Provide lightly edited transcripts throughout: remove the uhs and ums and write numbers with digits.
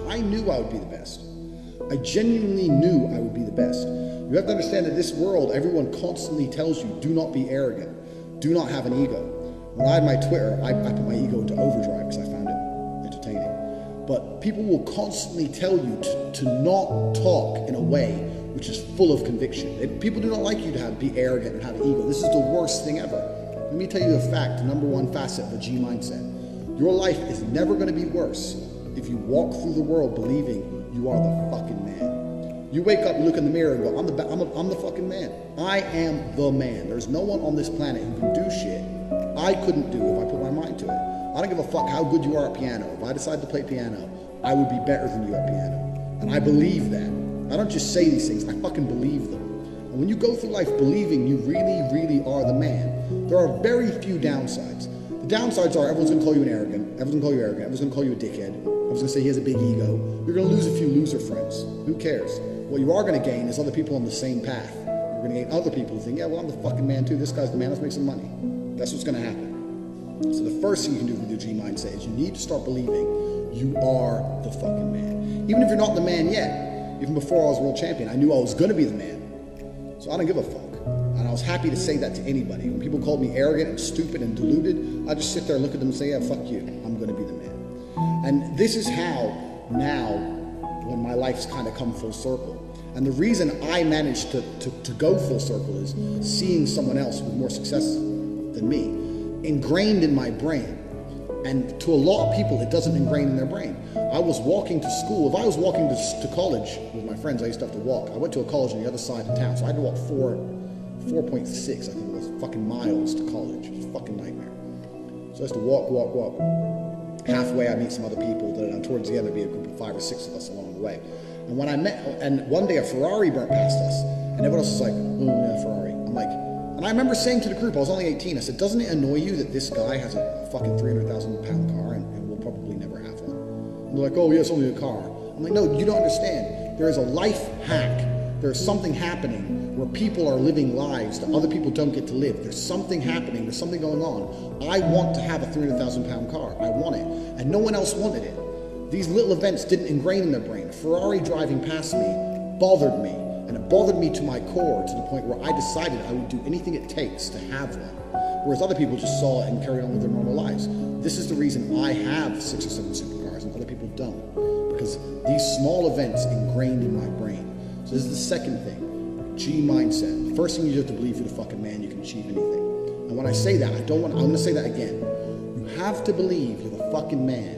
I knew I would be the best. I genuinely knew I would be the best. You have to understand that this world, everyone constantly tells you, do not be arrogant. Do not have an ego. When I had my Twitter, I put my ego into overdrive because I found it entertaining. But people will constantly tell you to not talk in a way which is full of conviction. People do not like you to be arrogant and have an ego. This is the worst thing ever. Let me tell you a fact, the number one facet of a G mindset. Your life is never going to be worse if you walk through the world believing you are the fucking man. You wake up, you look in the mirror and go, I'm the fucking man. I am the man. There's no one on this planet who can do shit I couldn't do if I put my mind to it. I don't give a fuck how good you are at piano. If I decide to play piano, I would be better than you at piano. And I believe that. I don't just say these things, I fucking believe them. And when you go through life believing you really, really are the man, there are very few downsides. The downsides are everyone's gonna call you everyone's gonna call you a dickhead, everyone's gonna say he has a big ego, you're gonna lose a few loser friends. Who cares? What you are gonna gain is other people on the same path. You're gonna gain other people who think, yeah, well, I'm the fucking man too, this guy's the man, let's make some money. That's what's gonna happen. So the first thing you can do with your G mindset is you need to start believing you are the fucking man. Even if you're not the man yet, even before I was world champion, I knew I was gonna be the man. So I don't give a fuck. And I was happy to say that to anybody. When people called me arrogant and stupid and deluded, I just sit there, look at them and say, yeah, fuck you, I'm gonna be the man. And this is how now, when my life's kind of come full circle. And the reason I managed to go full circle is seeing someone else with more success than me, ingrained in my brain. And to a lot of people, it doesn't ingrain in their brain. I was walking to school. If I was walking to college with my friends, I used to have to walk. I went to a college on the other side of town, so I had to walk 4.6, I think it was, fucking miles to college. It was a fucking nightmare. So I used to walk. Halfway, I meet some other people, and towards the end, there'd be a group of 5 or 6 of us along the way. And when I met, and one day a Ferrari burnt past us, and everyone else was like, oh yeah, Ferrari. I'm like, and I remember saying to the group, I was only 18, I said, doesn't it annoy you that this guy has a fucking 300,000 pound car and we'll probably never have one? And they're like, oh yeah, it's only a car. I'm like, no, you don't understand. There is a life hack. There's something happening where people are living lives that other people don't get to live. There's something happening. There's something going on. I want to have a 300,000 pound car. I want it. And no one else wanted it. These little events didn't ingrain in their brain. A Ferrari driving past me bothered me. And it bothered me to my core, to the point where I decided I would do anything it takes to have one. Whereas other people just saw it and carried on with their normal lives. This is the reason I have 6 or 7 supercars and other people don't. Because these small events ingrained in my brain. So this is the second thing, G mindset. First thing you have to believe you're the fucking man, you can achieve anything. And when I say that, I'm gonna say that again. You have to believe you're the fucking man,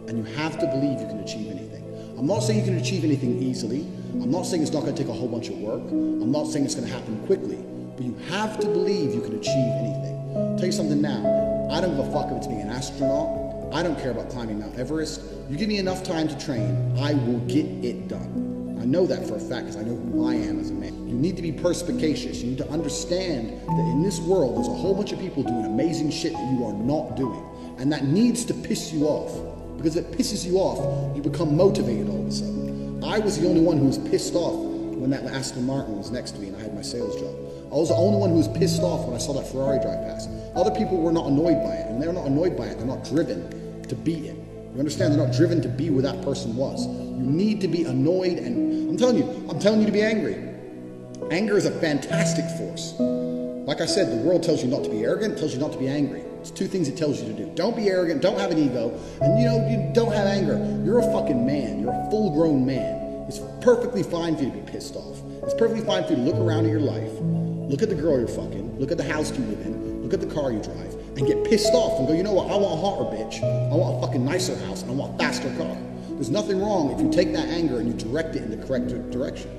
and you have to believe you can achieve anything. I'm not saying you can achieve anything easily. I'm not saying it's not gonna take a whole bunch of work. I'm not saying it's gonna happen quickly, but you have to believe you can achieve anything. I'll tell you something now, I don't give a fuck if it's being an astronaut. I don't care about climbing Mount Everest. You give me enough time to train, I will get it done. I know that for a fact because I know who I am as a man. You need to be perspicacious. You need to understand that in this world, there's a whole bunch of people doing amazing shit that you are not doing. And that needs to piss you off. Because if it pisses you off, you become motivated all of a sudden. I was the only one who was pissed off when that Aston Martin was next to me and I had my sales job. I was the only one who was pissed off when I saw that Ferrari drive past. Other people were not annoyed by it. And they're not annoyed by it. They're not driven to beat it. You understand? They're not driven to be where that person was. You need to be annoyed, and I'm telling you to be angry. Anger is a fantastic force. Like I said, the world tells you not to be arrogant, it tells you not to be angry. It's 2 things it tells you to do. Don't be arrogant, don't have an ego, and you don't have anger. You're a fucking man. You're a full-grown man. It's perfectly fine for you to be pissed off. It's perfectly fine for you to look around at your life, look at the girl you're fucking, look at the house you live in, look at the car you drive, and get pissed off and go, you know what, I want a hotter bitch, I want a fucking nicer house, and I want a faster car. There's nothing wrong if you take that anger and you direct it in the correct direction.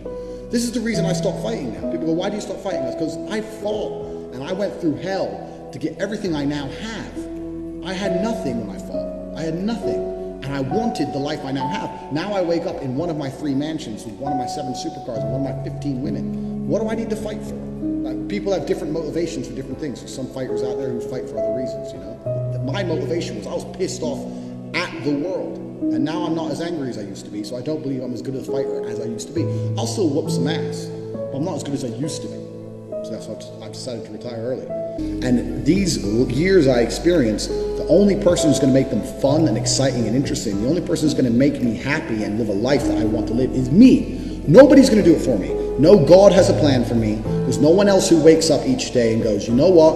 This is the reason I stopped fighting now. People go, why do you stop fighting? That's because I fought and I went through hell to get everything I now have. I had nothing when I fought. I had nothing. And I wanted the life I now have. Now I wake up in one of my 3 mansions with one of my 7 supercars and one of my 15 women. What do I need to fight for? People have different motivations for different things. There's some fighters out there who fight for other reasons, you know. But my motivation was I was pissed off at the world. And now I'm not as angry as I used to be, so I don't believe I'm as good a fighter as I used to be. I'll still whoop some ass, but I'm not as good as I used to be. So that's why I've decided to retire early. And these years I experienced, the only person who's going to make them fun and exciting and interesting, the only person who's going to make me happy and live a life that I want to live is me. Nobody's going to do it for me. No God has a plan for me. There's no one else who wakes up each day and goes, you know what?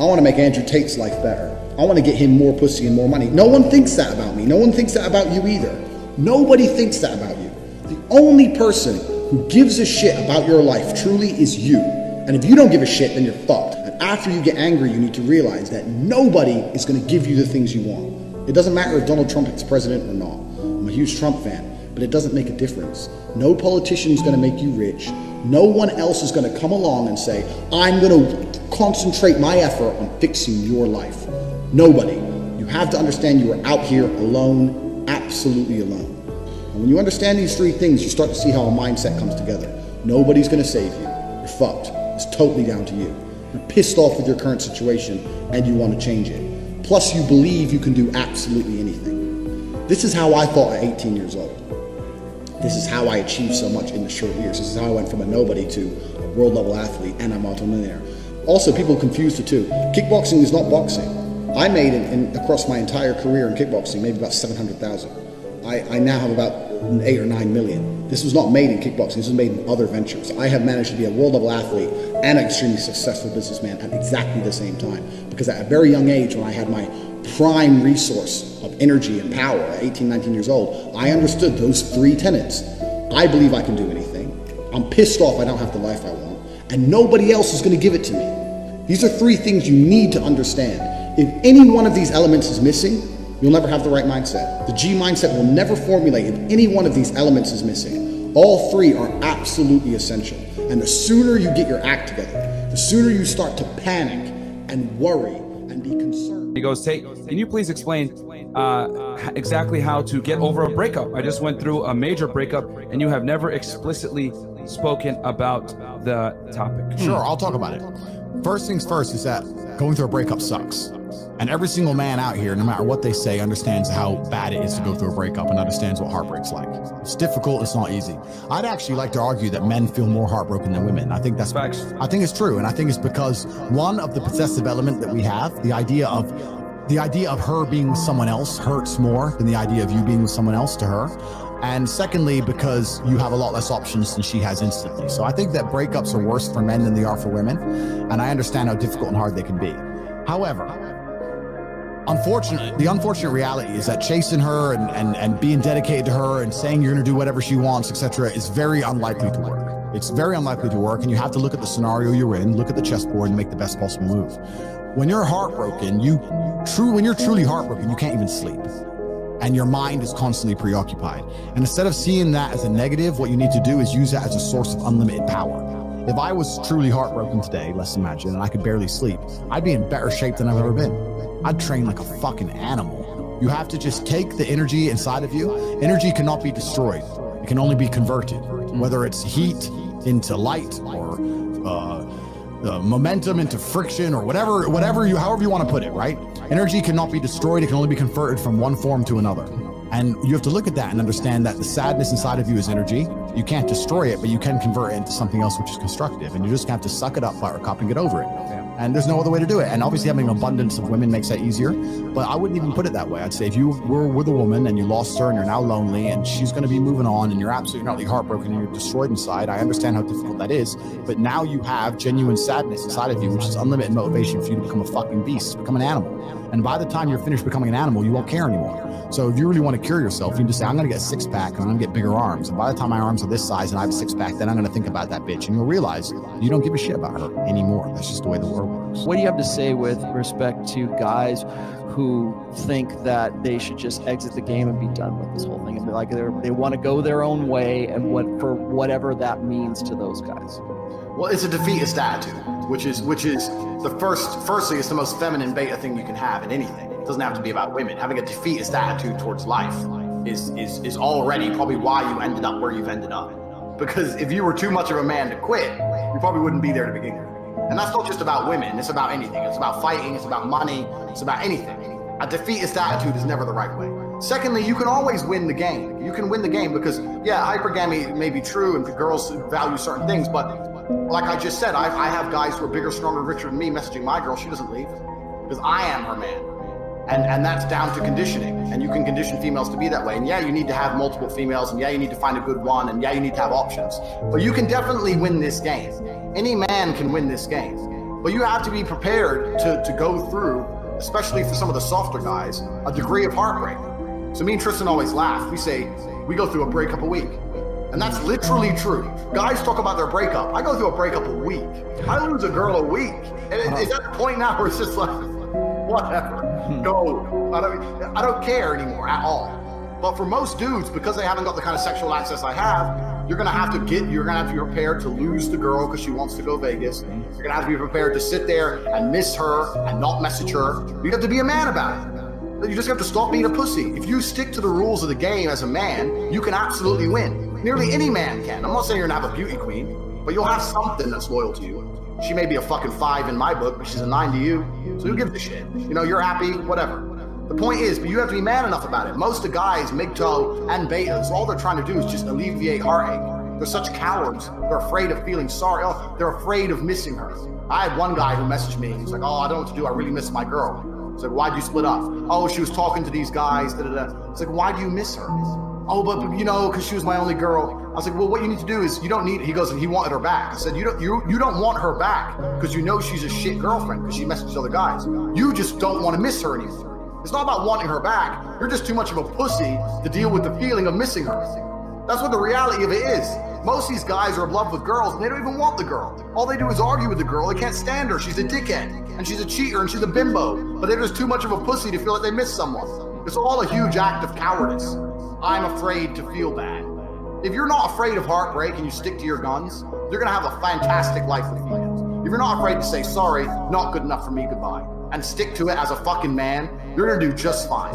I want to make Andrew Tate's life better. I want to get him more pussy and more money. No one thinks that about me. No one thinks that about you either. Nobody thinks that about you. The only person who gives a shit about your life truly is you. And if you don't give a shit, then you're fucked. And after you get angry, you need to realize that nobody is going to give you the things you want. It doesn't matter if Donald Trump is president or not. I'm a huge Trump fan, but it doesn't make a difference. No politician is going to make you rich. No one else is going to come along and say, I'm going to concentrate my effort on fixing your life. Nobody. You have to understand you are out here alone, absolutely alone. And when you understand these three things, you start to see how a mindset comes together. Nobody's going to save you. You're fucked. It's totally down to you. You're pissed off with your current situation and you want to change it. Plus you believe you can do absolutely anything. This is how I thought at 18 years old. This is how I achieved so much in the short years. This is how I went from a nobody to a world level athlete and a multimillionaire. Also, people confuse the two. Kickboxing is not boxing. I made across my entire career in kickboxing maybe about 700,000. I now have about 8 or 9 million. This was not made in kickboxing, this was made in other ventures. I have managed to be a world level athlete and an extremely successful businessman at exactly the same time. Because at a very young age, when I had my prime resource of energy and power at 18, 19 years old, I understood those three tenets. I believe I can do anything. I'm pissed off I don't have the life I want. And nobody else is going to give it to me. These are three things you need to understand. If any one of these elements is missing, you'll never have the right mindset. The G mindset will never formulate if any one of these elements is missing. All three are absolutely essential. And the sooner you get your act together, the sooner you start to panic and worry and be concerned. He goes, Tate, can you please explain exactly how to get over a breakup? I just went through a major breakup and you have never explicitly spoken about the topic. Sure, I'll talk about it. First things first is that going through a breakup sucks. And every single man out here, no matter what they say, understands how bad it is to go through a breakup and understands what heartbreak's like. It's difficult, it's not easy. I'd actually like to argue that men feel more heartbroken than women. I think that's facts. I think it's true. And I think it's because one of the possessive element that we have, the idea of her being with someone else hurts more than the idea of you being with someone else to her. And secondly, because you have a lot less options than she has instantly. So I think that breakups are worse for men than they are for women. And I understand how difficult and hard they can be. However, the unfortunate reality is that chasing her and being dedicated to her and saying you're going to do whatever she wants, etc., is very unlikely to work. It's very unlikely to work, and you have to look at the scenario you're in, look at the chessboard, and make the best possible move. When you're heartbroken, when you're truly heartbroken, you can't even sleep. And your mind is constantly preoccupied. And instead of seeing that as a negative, what you need to do is use that as a source of unlimited power. If I was truly heartbroken today, let's imagine, and I could barely sleep, I'd be in better shape than I've ever been. I'd train like a fucking animal. You have to just take the energy inside of you. Energy cannot be destroyed. It can only be converted, whether it's heat into light or momentum into friction or however you want to put it, right? Energy cannot be destroyed. It can only be converted from one form to another. And you have to look at that and understand that the sadness inside of you is energy. You can't destroy it, but you can convert it into something else which is constructive. And you just have to suck it up, buttercup, and get over it. And there's no other way to do it. And obviously having an abundance of women makes that easier. But I wouldn't even put it that way. I'd say if you were with a woman and you lost her and you're now lonely and she's going to be moving on and you're absolutely heartbroken and you're destroyed inside, I understand how difficult that is. But now you have genuine sadness inside of you, which is unlimited motivation for you to become a fucking beast, become an animal. And by the time you're finished becoming an animal, you won't care anymore. So if you really want to cure yourself, you can just say, I'm going to get a six-pack and I'm going to get bigger arms. And by the time my arms are this size and I have a six-pack, then I'm going to think about that bitch. And you'll realize you don't give a shit about her anymore. That's just the way the world works. What do you have to say with respect to guys who think that they should just exit the game and be done with this whole thing and be like they want to go their own way and for whatever that means to those guys? Well, it's a defeatist attitude, which is firstly, it's the most feminine beta thing you can have in anything. It doesn't have to be about women. Having a defeatist attitude towards life is already probably why you ended up where you've ended up. Because if you were too much of a man to quit, you probably wouldn't be there to begin with. And that's not just about women, it's about anything. It's about fighting, it's about money, it's about anything. A defeatist attitude is never the right way. Secondly, you can always win the game. You can win the game because, yeah, hypergamy may be true and girls value certain things, but Like I just said, I have guys who are bigger, stronger, richer than me messaging my girl. She doesn't leave because I am her man. And that's down to conditioning. And you can condition females to be that way. And yeah, you need to have multiple females. And yeah, you need to find a good one. And yeah, you need to have options. But you can definitely win this game. Any man can win this game. But you have to be prepared to go through, especially for some of the softer guys, a degree of heartbreak. So me and Tristan always laugh. We say, we go through a breakup a week. And that's literally true. Guys talk about their breakup. I go through a breakup a week. I lose a girl a week. And is that the point now where it's just like, whatever, go. I don't care anymore at all. But for most dudes, because they haven't got the kind of sexual access I have, you're gonna have to be prepared to lose the girl because she wants to go Vegas. You're gonna have to be prepared to sit there and miss her and not message her. You have to be a man about it. You just have to stop being a pussy. If you stick to the rules of the game as a man, you can absolutely win. Nearly any man can. I'm not saying you're gonna have a beauty queen, but you'll have something that's loyal to you. She may be a fucking 5 in my book, but she's a 9 to you. So who gives a shit? You know, you're happy, whatever. The point is, but you have to be man enough about it. Most of the guys, MGTOW and betas, all they're trying to do is just alleviate heartache. They're such cowards. They're afraid of feeling sorry. Oh, they're afraid of missing her. I had one guy who messaged me. He's like, oh, I don't know what to do. I really miss my girl. I said, why'd you split up? Oh, she was talking to these guys. Da, da, da. It's like, why do you miss her? Oh, but you know, because she was my only girl. I was like, well, what you need to do is you don't need, he goes, and he wanted her back. I said, you don't want her back because you know she's a shit girlfriend because she messaged other guys. You just don't want to miss her anymore. It's not about wanting her back. You're just too much of a pussy to deal with the feeling of missing her. That's what the reality of it is. Most of these guys are in love with girls and they don't even want the girl. All they do is argue with the girl. They can't stand her. She's a dickhead and she's a cheater and she's a bimbo, but they're just too much of a pussy to feel like they miss someone. It's all a huge act of cowardice. I'm afraid to feel bad. If you're not afraid of heartbreak and you stick to your guns, you're gonna have a fantastic life with females. If you're not afraid to say, sorry, not good enough for me, goodbye, and stick to it as a fucking man, you're gonna do just fine.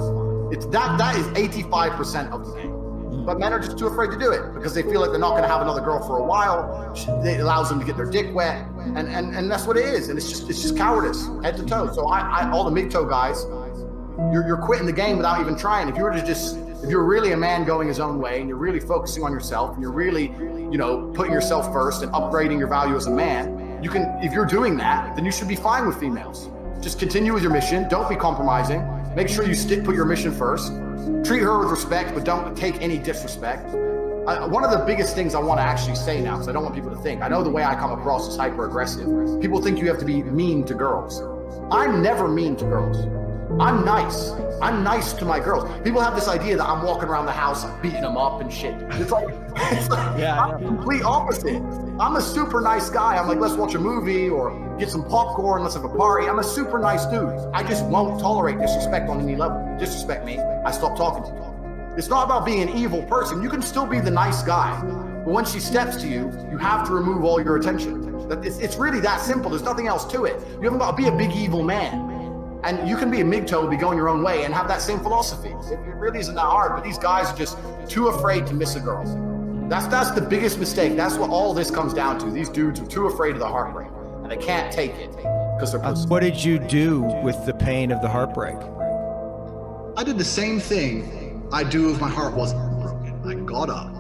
It's that is 85% of the game. But men are just too afraid to do it because they feel like they're not gonna have another girl for a while. It allows them to get their dick wet, and that's what it is. And it's just cowardice, head to toe. So I all the MGTOW guys, you're quitting the game without even trying. If you're really a man going his own way and you're really focusing on yourself and you're really, you know, putting yourself first and upgrading your value as a man, you can, if you're doing that, then you should be fine with females. Just continue with your mission. Don't be compromising. Make sure you put your mission first. Treat her with respect, but don't take any disrespect. One of the biggest things I want to actually say now, because I don't want people to think, I know the way I come across is hyper aggressive. People think you have to be mean to girls. I'm never mean to girls. I'm nice. I'm nice to my girls. People have this idea that I'm walking around the house beating them up and shit. It's like yeah, I'm the complete opposite. I'm a super nice guy. I'm like, let's watch a movie or get some popcorn, let's have a party. I'm a super nice dude. I just won't tolerate disrespect on any level. You disrespect me, I stop talking to you. It's not about being an evil person. You can still be the nice guy. But when she steps to you, you have to remove all your attention. It's really that simple. There's nothing else to it. You haven't got to be a big evil man. And you can be a MGTOW, be going your own way and have that same philosophy. It really isn't that hard, but these guys are just too afraid to miss a girl. That's the biggest mistake. That's what all this comes down to. These dudes are too afraid of the heartbreak and they can't take it because they're pussy. What did you do with the pain of the heartbreak? I did the same thing I do if my heart wasn't broken. I got up,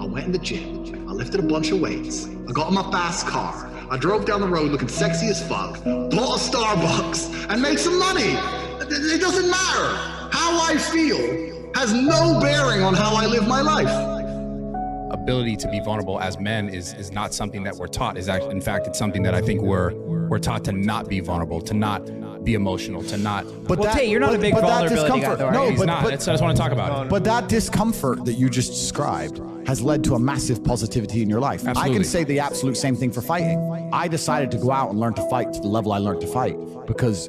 I went in the gym, I lifted a bunch of weights, I got in my fast car, I drove down the road looking sexy as fuck, bought a Starbucks, and made some money. It doesn't matter. How I feel has no bearing on how I live my life. Ability to be vulnerable as men is not something that we're taught. Is actually, in fact, it's something that I think we're taught to not be vulnerable, to not be emotional, to not. But Tate, you're not a big vulnerability guy, though, no, he's not. I just want to talk about it. But that discomfort that you just described has led to a massive positivity in your life. Absolutely. I can say the absolute same thing for fighting. I decided to go out and learn to fight to the level I learned to fight because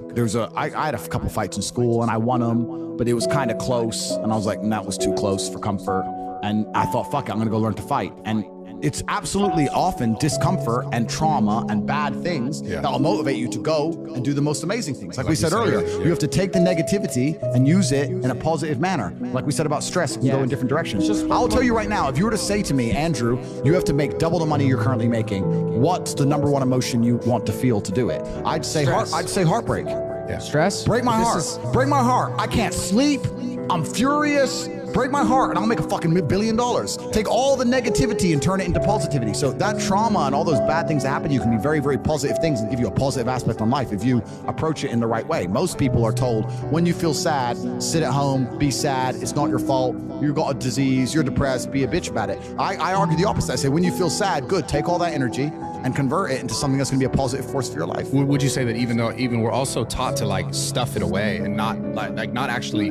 I had a couple fights in school and I won them, but it was kind of close, and I was like, that was too close for comfort. And I thought, fuck it, I'm gonna go learn to fight. And it's absolutely often discomfort and trauma and bad things that'll motivate you to go and do the most amazing things. Like we said earlier, you have to take the negativity and use it in a positive manner. Like we said about stress, it can go in different directions. I'll tell you right now, if you were to say to me, Andrew, you have to make double the money you're currently making, what's the #1 emotion you want to feel to do it? I'd say heartbreak. Stress? Break my heart. Break my heart. I can't sleep. I'm furious. break my heart and I'll make a fucking $1 billion. Take all the negativity and turn it into positivity. So that trauma and all those bad things that happen to you can be very, very positive things and give you a positive aspect on life if you approach it in the right way. Most people are told, when you feel sad, sit at home, be sad, it's not your fault, you've got a disease, you're depressed, be a bitch about it. I argue the opposite. I say, when you feel sad, good, take all that energy and convert it into something that's going to be a positive force for your life. Would you say that even we're also taught to like stuff it away and not not actually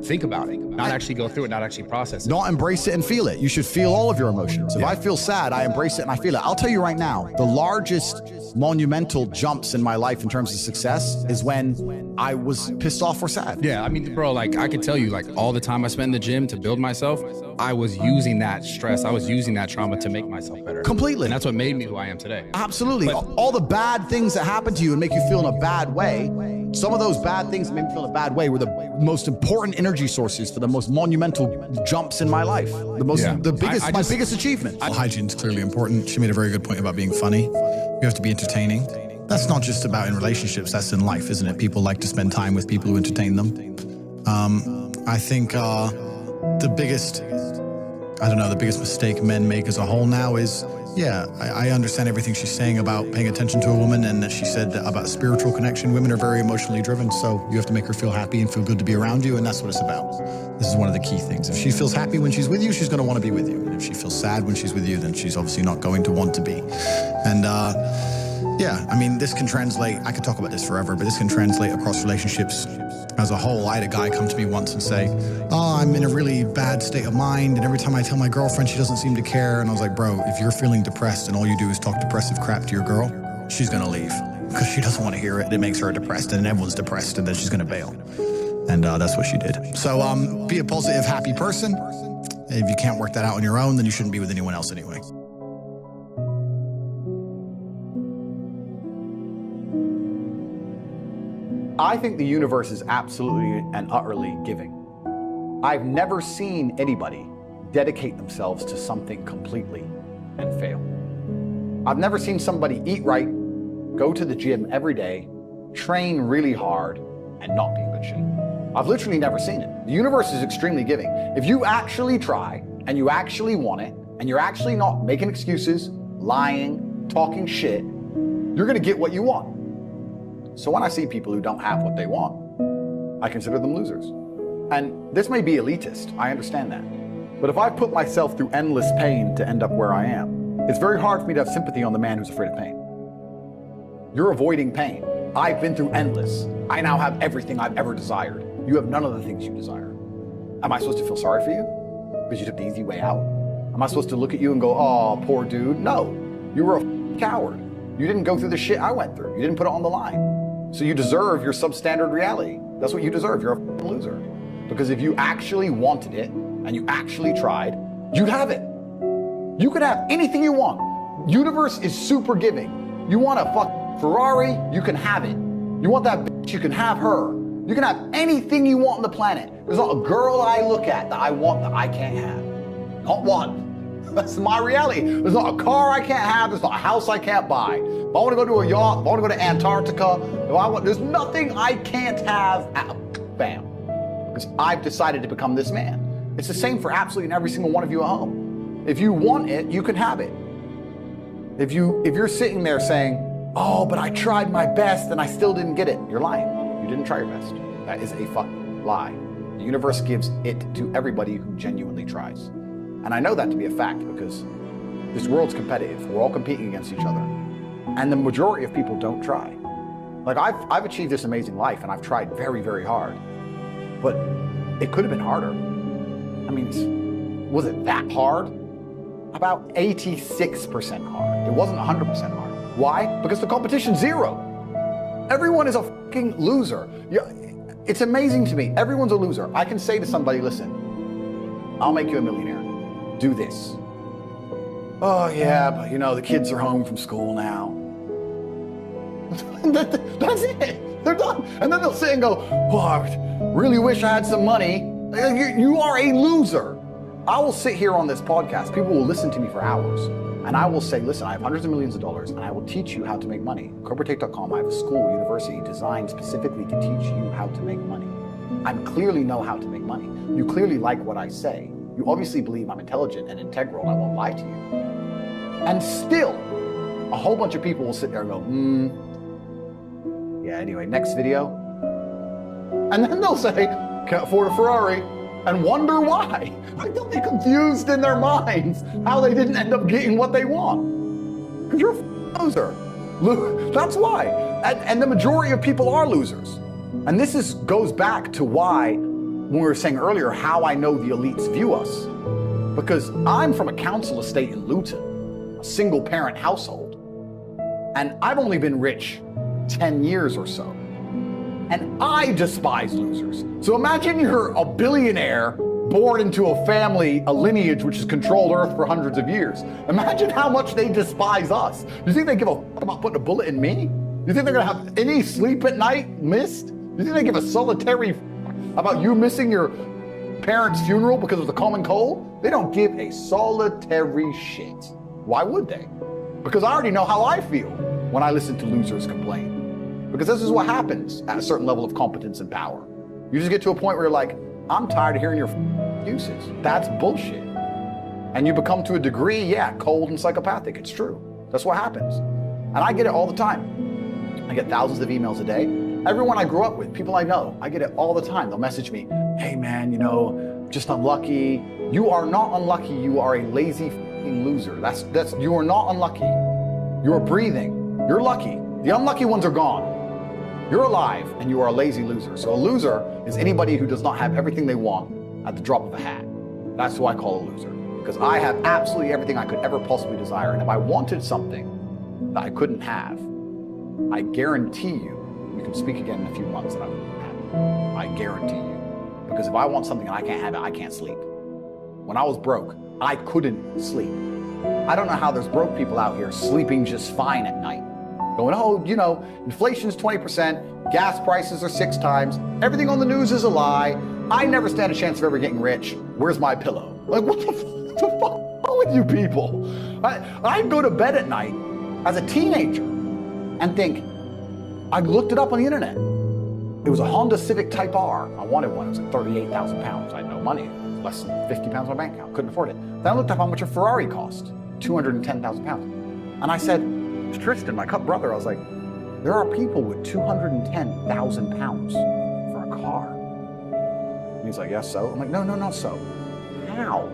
think about it, not actually go through it, not actually process it? Not embrace it and feel it. You should feel all of your emotions. If I feel sad, I embrace it and I feel it. I'll tell you right now, the largest monumental jumps in my life in terms of success is when I was pissed off or sad. Yeah, I mean, bro, like I could tell you, like all the time I spent in the gym to build myself, I was using that stress, I was using that trauma to make myself better. Completely. And that's what made me who I am today. Absolutely. But all the bad things that happen to you and make you feel in a bad way, some of those bad things that made me feel in a bad way were the most important energy sources for the most monumental jumps in my life. The biggest, my biggest achievement. Hygiene's clearly important. She made a very good point about being funny. You have to be entertaining. That's not just about in relationships, that's in life, isn't it? People like to spend time with people who entertain them. I think the biggest mistake men make as a whole now is, I understand everything she's saying about paying attention to a woman, and that she said about spiritual connection. Women are very emotionally driven, so you have to make her feel happy and feel good to be around you, and that's what it's about. This is one of the key things. If she feels happy when she's with you, she's going to want to be with you. And if she feels sad when she's with you, then she's obviously not going to want to be. And I mean, this can translate, I could talk about this forever, but this can translate across relationships as a whole. I had a guy come to me once and say, I'm in a really bad state of mind, and every time I tell my girlfriend, she doesn't seem to care. And I was like, bro, if you're feeling depressed and all you do is talk depressive crap to your girl, she's gonna leave because she doesn't want to hear it. It makes her depressed, and then everyone's depressed, and then she's gonna bail. And that's what she did. So be a positive, happy person. If you can't work that out on your own, then you shouldn't be with anyone else anyway. I think the universe is absolutely and utterly giving. I've never seen anybody dedicate themselves to something completely and fail. I've never seen somebody eat right, go to the gym every day, train really hard, and not be in good shape. I've literally never seen it. The universe is extremely giving. If you actually try, and you actually want it, and you're actually not making excuses, lying, talking shit, you're gonna get what you want. So when I see people who don't have what they want, I consider them losers. And this may be elitist, I understand that. But if I put myself through endless pain to end up where I am, it's very hard for me to have sympathy on the man who's afraid of pain. You're avoiding pain. I've been through endless. I now have everything I've ever desired. You have none of the things you desire. Am I supposed to feel sorry for you? Because you took the easy way out? Am I supposed to look at you and go, oh, poor dude? No, you were a coward. You didn't go through the shit I went through. You didn't put it on the line. So you deserve your substandard reality. That's what you deserve. You're a loser. Because if you actually wanted it and you actually tried, you'd have it. You could have anything you want. Universe is super giving. You want a Ferrari, you can have it. You want that bitch, you can have her. You can have anything you want on the planet. There's not a girl I look at that I want that I can't have. Not one. That's my reality. There's not a car I can't have. There's not a house I can't buy. If I want to go to a yacht, if I want to go to Antarctica, there's nothing I can't have. Bam. Because I've decided to become this man. It's the same for absolutely every single one of you at home. If you want it, you can have it. If you're sitting there saying, oh, but I tried my best and I still didn't get it, you're lying. You didn't try your best. That is a fucking lie. The universe gives it to everybody who genuinely tries. And I know that to be a fact because this world's competitive. We're all competing against each other. And the majority of people don't try. Like I've achieved this amazing life and I've tried very, very hard. But it could have been harder. I mean, was it that hard? About 86% hard. It wasn't 100% hard. Why? Because the competition's zero. Everyone is a fucking loser. It's amazing to me. Everyone's a loser. I can say to somebody, listen, I'll make you a millionaire. Do this. Oh yeah, but the kids are home from school now. That's it. They're done. And then they'll sit and go, oh, I really wish I had some money. You are a loser. I will sit here on this podcast. People will listen to me for hours. And I will say, listen, I have hundreds of millions of dollars and I will teach you how to make money. CobraTake.com, I have a school, university designed specifically to teach you how to make money. I clearly know how to make money. You clearly like what I say. You obviously believe I'm intelligent and integral and I won't lie to you. And still, a whole bunch of people will sit there and go, yeah, anyway, next video. And then they'll say, can't afford a Ferrari, and wonder why. Like, they'll be confused in their minds how they didn't end up getting what they want. Because you're a loser. That's why. And the majority of people are losers. And this goes back to why, when we were saying earlier, how I know the elites view us. Because I'm from a council estate in Luton, a single parent household. And I've only been rich 10 years or so. And I despise losers. So imagine you're a billionaire born into a family, a lineage which has controlled Earth for hundreds of years. Imagine how much they despise us. You think they give a fuck about putting a bullet in me? You think they're gonna have any sleep at night missed? You think they give a solitary about you missing your parents' funeral because of the common cold? They don't give a solitary shit. Why would they? Because I already know how I feel when I listen to losers complain. Because this is what happens at a certain level of competence and power. You just get to a point where you're like, I'm tired of hearing your excuses. That's bullshit. And you become, to a degree, yeah, cold and psychopathic. It's true. That's what happens. And I get it all the time. I get thousands of emails a day. Everyone I grew up with, people I know, I get it all the time. They'll message me, hey man, just unlucky. You are not unlucky. You are a lazy loser. You are not unlucky. You are breathing. You're lucky. The unlucky ones are gone. You're alive and you are a lazy loser. So a loser is anybody who does not have everything they want at the drop of a hat. That's who I call a loser. Because I have absolutely everything I could ever possibly desire. And if I wanted something that I couldn't have, I guarantee you can speak again in a few months and I wouldn't have it. I guarantee you. Because if I want something and I can't have it, I can't sleep. When I was broke, I couldn't sleep. I don't know how there's broke people out here sleeping just fine at night. Going, oh, inflation's 20%, gas prices are 6 times, everything on the news is a lie, I never stand a chance of ever getting rich, where's my pillow? Like, what the fuck is wrong with you people? I'd go to bed at night as a teenager and think, I looked it up on the internet. It was a Honda Civic Type R. I wanted one, it was like 38,000 pounds. I had no money, less than 50 pounds in my bank account, couldn't afford it. Then I looked up how much a Ferrari cost, 210,000 pounds. And I said, Tristan, my brother, I was like, there are people with 210,000 pounds for a car. And he's like, yes, so? I'm like, no, not so. How?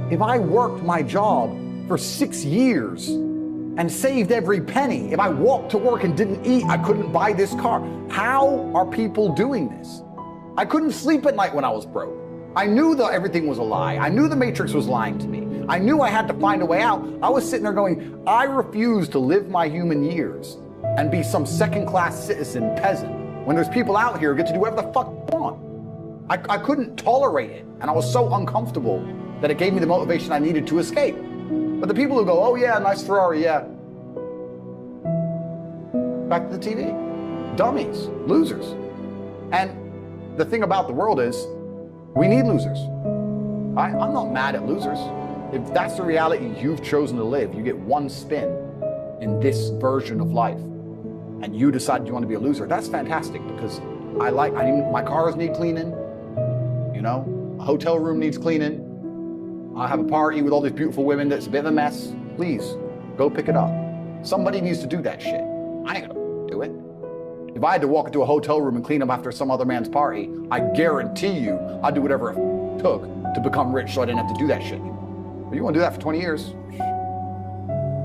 If I worked my job for 6 years and saved every penny, if I walked to work and didn't eat, I couldn't buy this car. How are people doing this? I couldn't sleep at night when I was broke. I knew that everything was a lie. I knew the Matrix was lying to me. I knew I had to find a way out. I was sitting there going, I refuse to live my human years and be some second-class citizen peasant when there's people out here who get to do whatever the fuck they want. I couldn't tolerate it, and I was so uncomfortable that it gave me the motivation I needed to escape. But the people who go, oh yeah, nice Ferrari, yeah. Back to the TV. Dummies, losers. And the thing about the world is, we need losers. I'm not mad at losers. If that's the reality you've chosen to live, you get one spin in this version of life, and you decide you want to be a loser, that's fantastic, because my cars need cleaning, a hotel room needs cleaning, I have a party with all these beautiful women that's a bit of a mess. Please, go pick it up. Somebody needs to do that shit. I ain't gonna do it. If I had to walk into a hotel room and clean up after some other man's party, I guarantee you I'd do whatever it took to become rich so I didn't have to do that shit. But you want to do that for 20 years?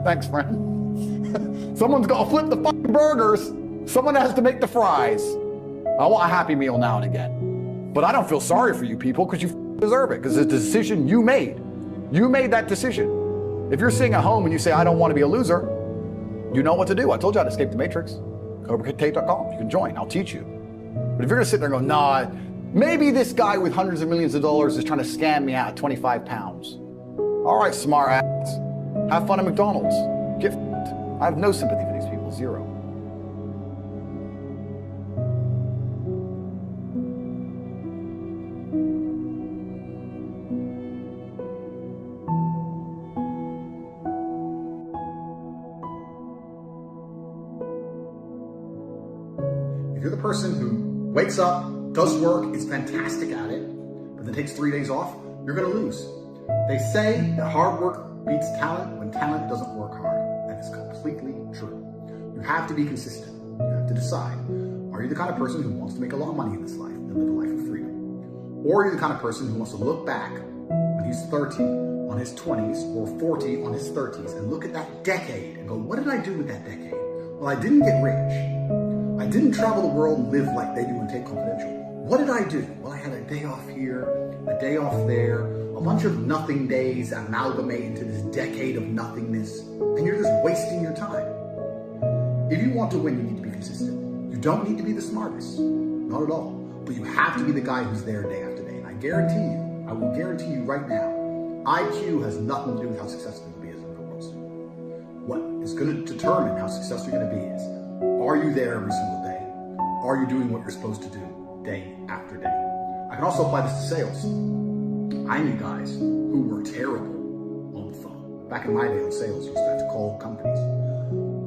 Thanks, friend. Someone's got to flip the fucking burgers. Someone has to make the fries. I want a Happy Meal now and again. But I don't feel sorry for you people, because you deserve it, because it's a decision you made. You made that decision. If you're sitting at home and you say, I don't want to be a loser, you know what to do. I told you how to escape the Matrix. Tate.com. You can join. I'll teach you. But if you're going to sit there and go, nah, maybe this guy with hundreds of millions of dollars is trying to scam me out of 25 pounds. All right, smart ass. Have fun at McDonald's. Get f***ed. I have no sympathy for these people. Zero. If you're the person who wakes up, does work, is fantastic at it, but then takes 3 days off, you're gonna lose. They say that hard work beats talent when talent doesn't work hard. That is completely true. You have to be consistent. You have to decide, are you the kind of person who wants to make a lot of money in this life and live a life of freedom? Or are you the kind of person who wants to look back when he's 30 on his 20s or 40 on his 30s and look at that decade and go, what did I do with that decade? Well, I didn't get rich. I didn't travel the world and live like they do in Tate Confidential. What did I do? Well, I had a day off here, a day off there, a bunch of nothing days amalgamate into this decade of nothingness, and you're just wasting your time. If you want to win, you need to be consistent. You don't need to be the smartest, not at all, but you have to be the guy who's there day after day. And I guarantee you, I will guarantee you right now, IQ has nothing to do with how successful you'll be as a real estate. What is going to determine how successful you're going to be is, are you there every single day? Are you doing what you're supposed to do day after day? I can also apply this to sales. I knew guys who were terrible on the phone. Back in my day on sales, you used to have to call companies.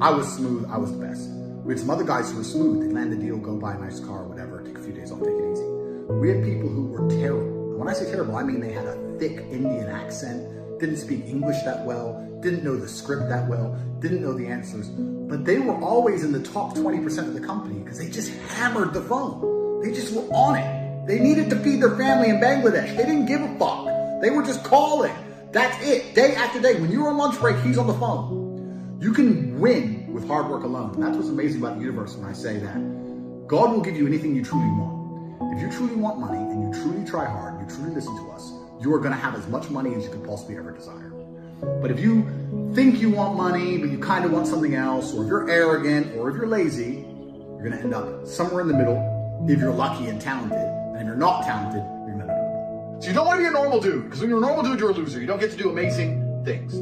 I was smooth, I was the best. We had some other guys who were smooth. They'd land a deal, go buy a nice car, whatever, take a few days off, take it easy. We had people who were terrible. And when I say terrible, I mean they had a thick Indian accent, didn't speak English that well, didn't know the script that well, didn't know the answers, but they were always in the top 20% of the company because they just hammered the phone. They just were on it. They needed to feed their family in Bangladesh. They didn't give a fuck. They were just calling. That's it, day after day. When you're on lunch break, he's on the phone. You can win with hard work alone. And that's what's amazing about the universe when I say that. God will give you anything you truly want. If you truly want money and you truly try hard, you truly listen to us, you are going to have as much money as you could possibly ever desire. But if you think you want money, but you kind of want something else, or if you're arrogant, or if you're lazy, you're going to end up somewhere in the middle if you're lucky and talented. And if you're not talented, you're going to end up. So you don't want to be a normal dude, because when you're a normal dude, you're a loser. You don't get to do amazing things.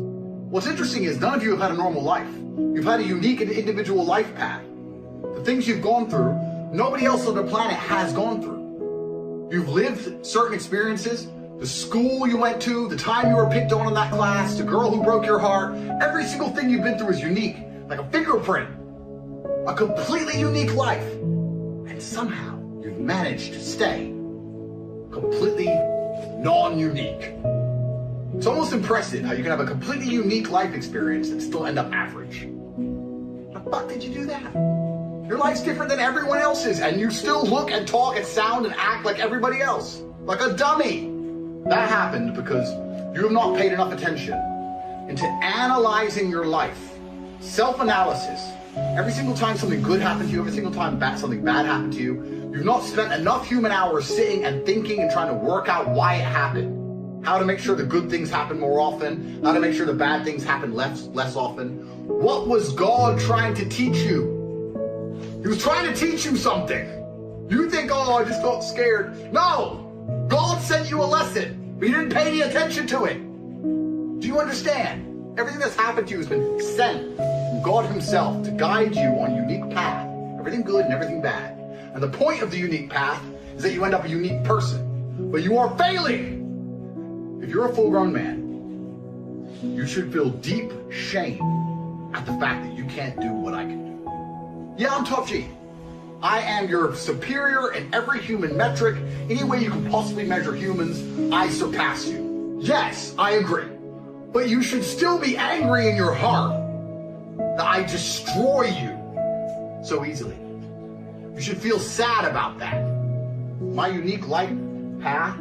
What's interesting is none of you have had a normal life. You've had a unique and individual life path. The things you've gone through, nobody else on the planet has gone through. You've lived certain experiences, the school you went to, the time you were picked on in that class, the girl who broke your heart. Every single thing you've been through is unique, like a fingerprint, a completely unique life. And somehow you've managed to stay completely non-unique. It's almost impressive how you can have a completely unique life experience and still end up average. How the fuck did you do that? Your life's different than everyone else's, and you still look and talk and sound and act like everybody else, like a dummy. That happened because you have not paid enough attention into analyzing your life. Self-analysis. Every single time something good happened to you, every single time something bad happened to you, you've not spent enough human hours sitting and thinking and trying to work out why it happened. How to make sure the good things happen more often, how to make sure the bad things happen less often. What was God trying to teach you? He was trying to teach you something. You think, oh, I just got scared. No! God sent you a lesson, but you didn't pay any attention to it. Do you understand? Everything that's happened to you has been sent from God himself to guide you on a unique path. Everything good and everything bad. And the point of the unique path is that you end up a unique person. But you are failing. If you're a full-grown man, you should feel deep shame at the fact that you can't do what I can do. Yeah, I'm Top G. I am your superior in every human metric. Any way you can possibly measure humans, I surpass you. Yes, I agree. But you should still be angry in your heart that I destroy you so easily. You should feel sad about that. My unique life path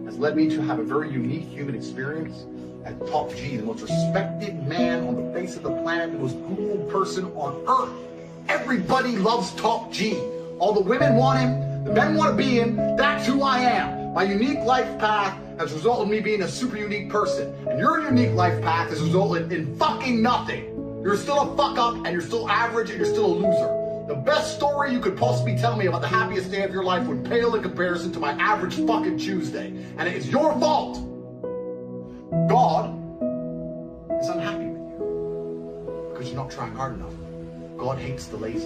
has led me to have a very unique human experience at Top G, the most respected man on the face of the planet, the most Googled person on earth. Everybody loves Top G. All the women want him, the men want to be him. That's who I am. My unique life path has resulted in me being a super unique person. And your unique life path has resulted in fucking nothing. You're still a fuck up, and you're still average, and you're still a loser. The best story you could possibly tell me about the happiest day of your life would pale in comparison to my average fucking Tuesday. And it is your fault. God is unhappy with you because you're not trying hard enough. God hates the lazy.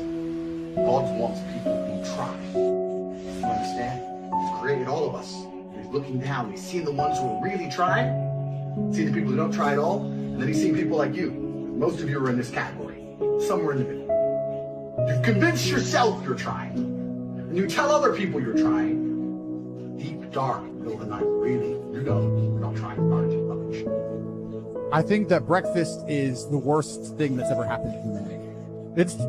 God wants people who try. You understand? He's created all of us. He's looking down. He's seeing the ones who are really trying, seeing the people who don't try at all, and then he's seeing people like you. Most of you are in this category, somewhere in the middle. You've convinced yourself you're trying, and you tell other people you're trying, get dark in the middle of the night, really, you're not trying hard to rubbish. I think that breakfast is the worst thing that's ever happened to humanity.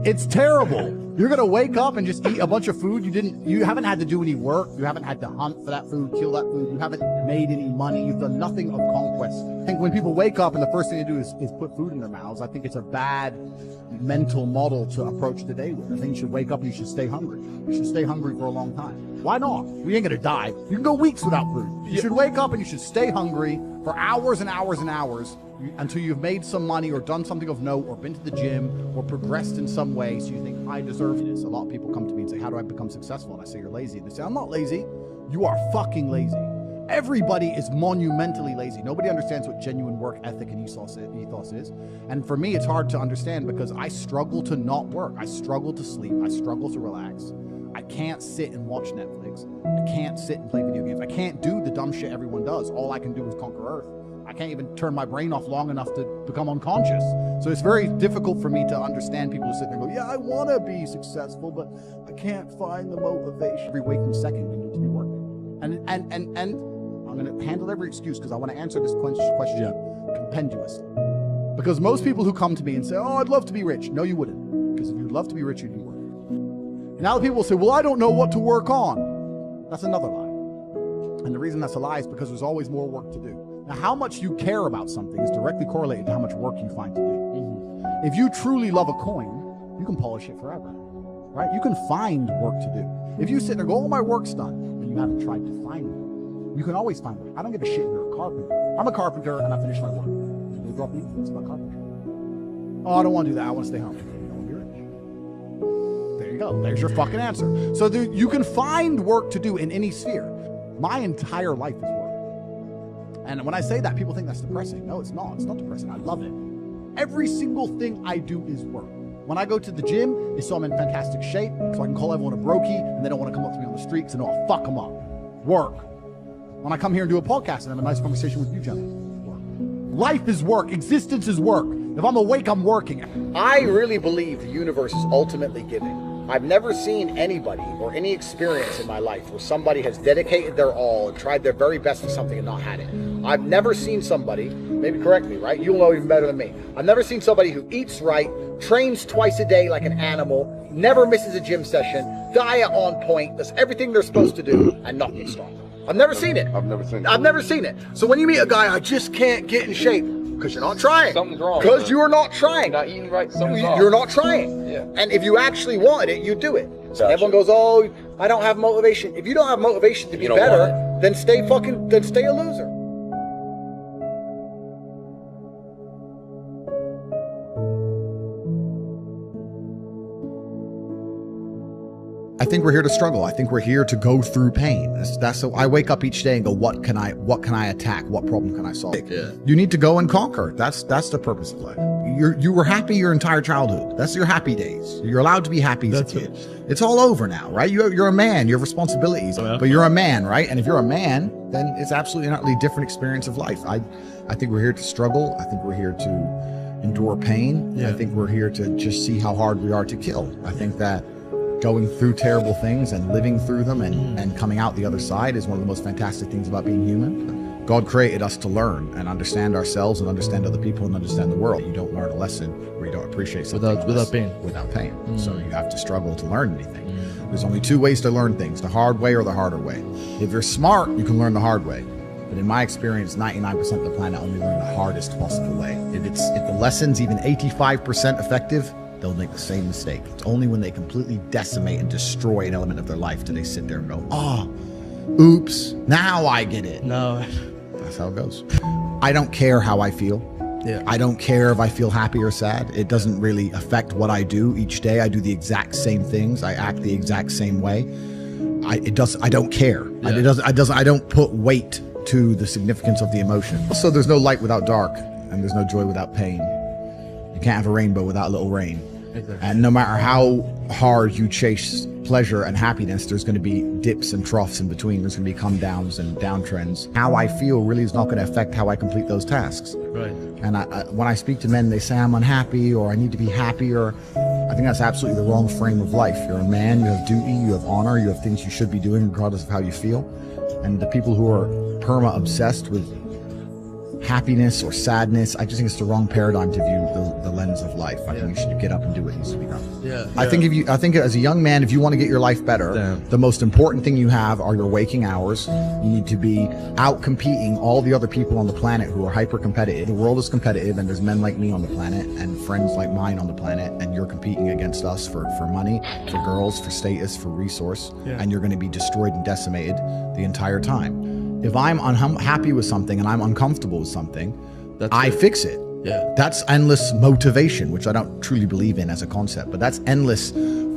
It's terrible. You're gonna wake up and just eat a bunch of food. You haven't had to do any work. You haven't had to hunt for that food, kill that food. You haven't made any money. You've done nothing of conquest. I think when people wake up and the first thing they do is put food in their mouths, I think it's a bad mental model to approach the day with. I think you should wake up and you should stay hungry. You should stay hungry for a long time. Why not? We ain't gonna die. You can go weeks without food. You should wake up and you should stay hungry for hours and hours and hours until you've made some money or done something of note or been to the gym or progressed in some way, so you think, I deserve this. A lot of people come to me and say, how do I become successful? And I say, you're lazy. And they say, I'm not lazy. You are fucking lazy. Everybody is monumentally lazy. Nobody understands what genuine work ethic and ethos is. And for me, it's hard to understand because I struggle to not work. I struggle to sleep. I struggle to relax. I can't sit and watch Netflix. I can't sit and play video games. I can't do the dumb shit everyone does. All I can do is conquer Earth. I can't even turn my brain off long enough to become unconscious. So it's very difficult for me to understand people who sit there and go, yeah, I want to be successful, but I can't find the motivation. Every waking second, you need to be working. And I'm going to handle every excuse because I want to answer this question compendiously. Because most people who come to me and say, oh, I'd love to be rich. No, you wouldn't. Because if you'd love to be rich, you'd be working. And now the people will say, well, I don't know what to work on. That's another lie. And the reason that's a lie is because there's always more work to do. Now, how much you care about something is directly correlated to how much work you find to do. Mm-hmm. If you truly love a coin, you can polish it forever, right? You can find work to do. If you sit there and go, oh, my work's done, and you haven't tried to find it, you can always find work. I don't give a shit if you're a carpenter. I'm a carpenter, and I finish my work. You drop me, it's about carpentry. Oh, I don't want to do that. I want to stay home. You don't want to be rich. There you go. There's your fucking answer. So you can find work to do in any sphere. My entire life is work. And when I say that, people think that's depressing. No, it's not. It's not depressing. I love it. Every single thing I do is work. When I go to the gym, it's so I'm in fantastic shape, so I can call everyone a brokey, and they don't want to come up to me on the street because they know I'll fuck them up. Work. When I come here and do a podcast and have a nice conversation with you, gentlemen, work. Life is work. Existence is work. If I'm awake, I'm working. I really believe the universe is ultimately giving. I've never seen anybody or any experience in my life where somebody has dedicated their all and tried their very best for something and not had it. I've never seen somebody, maybe correct me, right? You'll know even better than me. I've never seen somebody who eats right, trains twice a day like an animal, never misses a gym session, diet on point, does everything they're supposed to do, and not get strong. I've never seen it. I've never seen it. So when you meet a guy, I just can't get in shape, because you're not trying. Something's wrong. Because you are not trying. You're not eating right. Something's wrong. You're not trying. Yeah. And if you actually wanted it, you do it. So everyone goes, oh, I don't have motivation. If you don't have motivation to be better, then stay a loser. I think we're here to struggle. I think we're here to go through pain. That's so I wake up each day and go, what can I attack? What problem can I solve? Yeah. You need to go and conquer. That's the purpose of life. You were happy your entire childhood. That's your happy days. You're allowed to be happy as a kid. It's all over now, right? You're a man. You have responsibilities, but you're a man, right? And if you're a man, then it's absolutely not a different experience of life. I think we're here to struggle. I think we're here to endure pain. Yeah. I think we're here to just see how hard we are to kill. I think that going through terrible things and living through them and coming out the other side is one of the most fantastic things about being human. God created us to learn and understand ourselves and understand other people and understand the world. You don't learn a lesson where you don't appreciate something without pain. So you have to struggle to learn anything. There's only two ways to learn things, the hard way or the harder way. If you're smart, you can learn the hard way. But in my experience, 99% of the planet only learn the hardest possible way. If the lesson's even 85% effective, they'll make the same mistake. It's only when they completely decimate and destroy an element of their life do they sit there and go, oh, oops, now I get it. No. That's how it goes. I don't care how I feel. Yeah. I don't care if I feel happy or sad. It doesn't really affect what I do each day. I do the exact same things. I act the exact same way. I don't care. Yeah. I don't put weight to the significance of the emotion. So there's no light without dark, and there's no joy without pain. You can't have a rainbow without a little rain. And no matter how hard you chase pleasure and happiness, there's going to be dips and troughs in between. There's going to be come downs and downtrends. How I feel really is not going to affect how I complete those tasks. Right. And when I speak to men, they say I'm unhappy or I need to be happier. I think that's absolutely the wrong frame of life. You're a man, you have duty, you have honor, you have things you should be doing regardless of how you feel. And the people who are perma-obsessed with happiness or sadness, I just think it's the wrong paradigm to view the lens of life. I think you should get up and do what needs to be done. I think as a young man, if you want to get your life better, the most important thing you have are your waking hours. You need to be out competing all the other people on the planet who are hyper competitive. The world is competitive, and there's men like me on the planet and friends like mine on the planet, and you're competing against us for money, for girls, for status, for resource, and you're going to be destroyed and decimated the entire time. If I'm unhappy with something and I'm uncomfortable with something, I fix it. That's endless motivation, which I don't truly believe in as a concept, but that's endless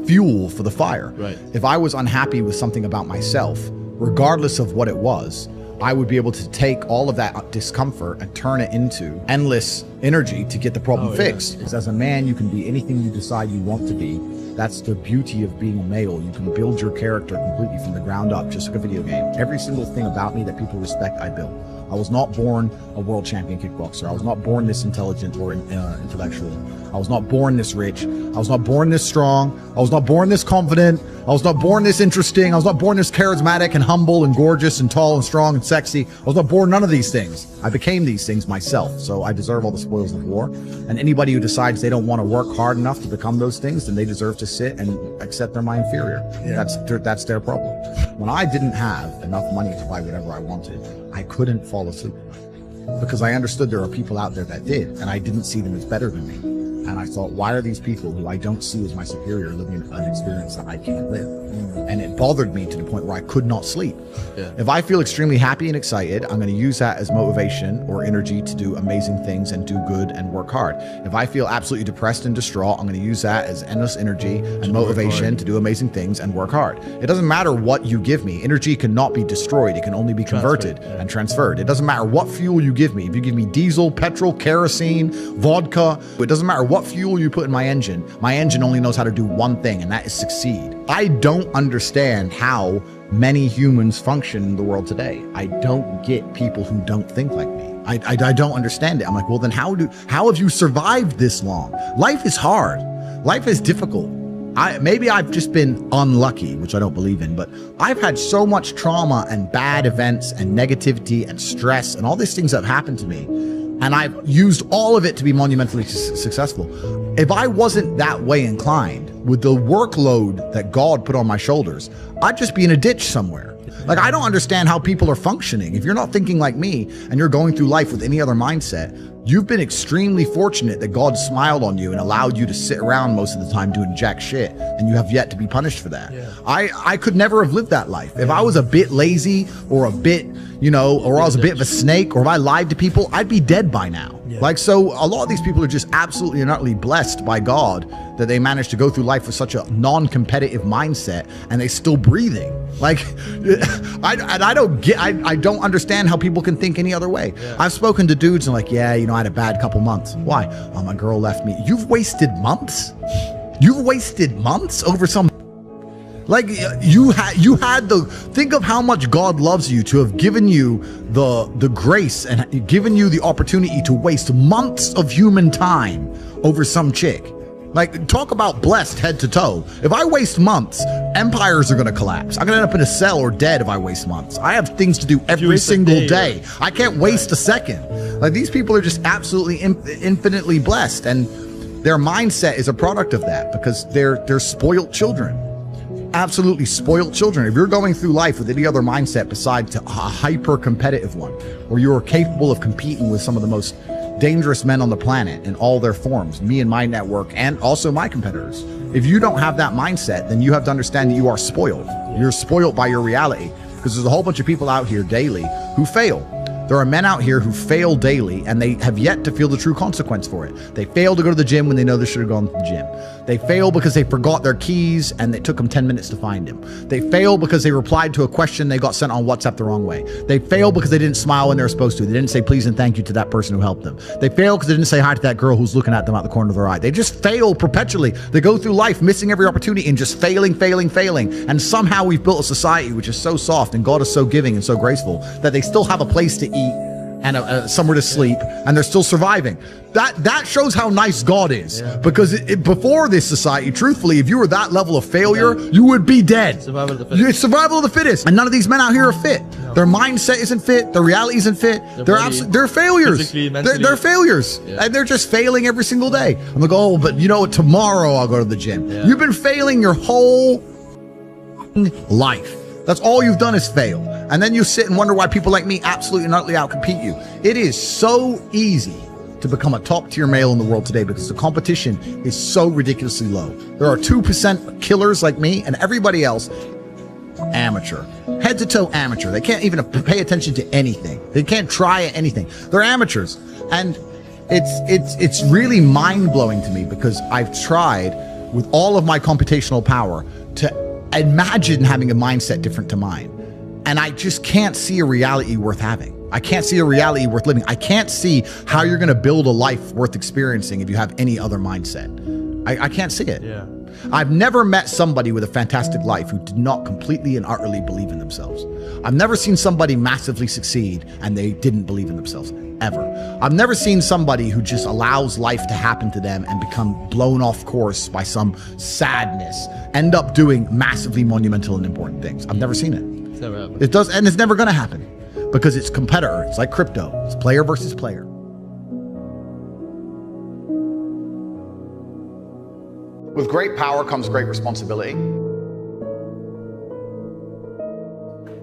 fuel for the fire. If I was unhappy with something about myself, regardless of what it was, I would be able to take all of that discomfort and turn it into endless energy to get the problem fixed. Because as a man, you can be anything you decide you want to be. That's the beauty of being a male. You can build your character completely from the ground up, just like a video game. Every single thing about me that people respect, I built. I was not born a world champion kickboxer. I was not born this intelligent or intellectual. I was not born this rich. I was not born this strong. I was not born this confident. I was not born this interesting. I was not born this charismatic and humble and gorgeous and tall and strong and sexy. I was not born none of these things. I became these things myself. So I deserve all the spoils of war. And anybody who decides they don't want to work hard enough to become those things, then they deserve to sit and accept they're my inferior. That's their problem. When I didn't have enough money to buy whatever I wanted, I couldn't fall asleep because I understood there are people out there that did, and I didn't see them as better than me. And I thought, why are these people who I don't see as my superior living an experience that I can't live? And it bothered me to the point where I could not sleep. If I feel extremely happy and excited, I'm going to use that as motivation or energy to do amazing things and do good and work hard. If I feel absolutely depressed and distraught, I'm going to use that as endless energy and motivation to do amazing things and work hard. It doesn't matter what you give me. Energy cannot be destroyed. It can only be converted and transferred. It doesn't matter what fuel you give me. If you give me diesel, petrol, kerosene, vodka, it doesn't matter what fuel you put in my engine only knows how to do one thing, and that is succeed. I don't understand how many humans function in the world today. I don't get people who don't think like me. I don't understand it. I'm like, well, then how have you survived this long? Life is hard. Life is difficult. Maybe I've just been unlucky, which I don't believe in, but I've had so much trauma and bad events and negativity and stress and all these things that have happened to me. And I've used all of it to be monumentally successful. If I wasn't that way inclined with the workload that God put on my shoulders, I'd just be in a ditch somewhere. Like, I don't understand how people are functioning. If you're not thinking like me and you're going through life with any other mindset, you've been extremely fortunate that God smiled on you and allowed you to sit around most of the time doing jack shit, and you have yet to be punished for that. I could never have lived that life. If I was a bit lazy or a bit, or I was a bit of a snake, or if I lied to people, I'd be dead by now. Like, so a lot of these people are just absolutely and utterly blessed by God that they managed to go through life with such a non-competitive mindset and they still breathing. Like, I don't understand how people can think any other way. I've spoken to dudes and like, I had a bad couple months. Why? Oh, my girl left me. You've wasted months? You've wasted months over some... Like, you had the... Think of how much God loves you to have given you the grace and given you the opportunity to waste months of human time over some chick. Like, talk about blessed head to toe. If I waste months, empires are going to collapse. I'm going to end up in a cell or dead if I waste months. I have things to do every single day. I can't waste a second. Like, these people are just absolutely infinitely blessed, and their mindset is a product of that because they're spoiled children. Absolutely spoiled children. If you're going through life with any other mindset besides a hyper competitive one, where you're capable of competing with some of the most dangerous men on the planet in all their forms, me and my network, and also my competitors. If you don't have that mindset, then you have to understand that you are spoiled. You're spoiled by your reality because there's a whole bunch of people out here daily who fail. There are men out here who fail daily and they have yet to feel the true consequence for it. They fail to go to the gym when they know they should have gone to the gym. They fail because they forgot their keys and it took them 10 minutes to find them. They fail because they replied to a question they got sent on WhatsApp the wrong way. They fail because they didn't smile when they were supposed to. They didn't say please and thank you to that person who helped them. They fail because they didn't say hi to that girl who's looking at them out the corner of their eye. They just fail perpetually. They go through life missing every opportunity and just failing. And somehow we've built a society which is so soft and God is so giving and so graceful that they still have a place to eat and somewhere to sleep, and they're still surviving. That shows how nice God is. Because before this society, truthfully, if you were that level of failure, you would be dead. Survival of the fittest. It's survival of the fittest. And none of these men out here are fit. No. Their mindset isn't fit. Their reality isn't fit. They're failures. They're failures. And they're just failing every single day. I'm like, oh, but you know what? Tomorrow I'll go to the gym. You've been failing your whole life. That's all you've done is fail. And then you sit and wonder why people like me absolutely and utterly outcompete you. It is so easy to become a top tier male in the world today because the competition is so ridiculously low. There are 2% killers like me and everybody else amateur, head to toe amateur. They can't even pay attention to anything. They can't try anything. They're amateurs. And it's really mind blowing to me because I've tried with all of my computational power to imagine having a mindset different to mine. And I just can't see a reality worth having. I can't see a reality worth living. I can't see how you're going to build a life worth experiencing if you have any other mindset. I can't see it. Yeah. I've never met somebody with a fantastic life who did not completely and utterly believe in themselves. I've never seen somebody massively succeed and they didn't believe in themselves, ever. I've never seen somebody who just allows life to happen to them and become blown off course by some sadness, end up doing massively monumental and important things. I've never seen it. It's never happened. It does, and it's never going to happen because it's competitor. It's like crypto. It's player versus player. With great power comes great responsibility.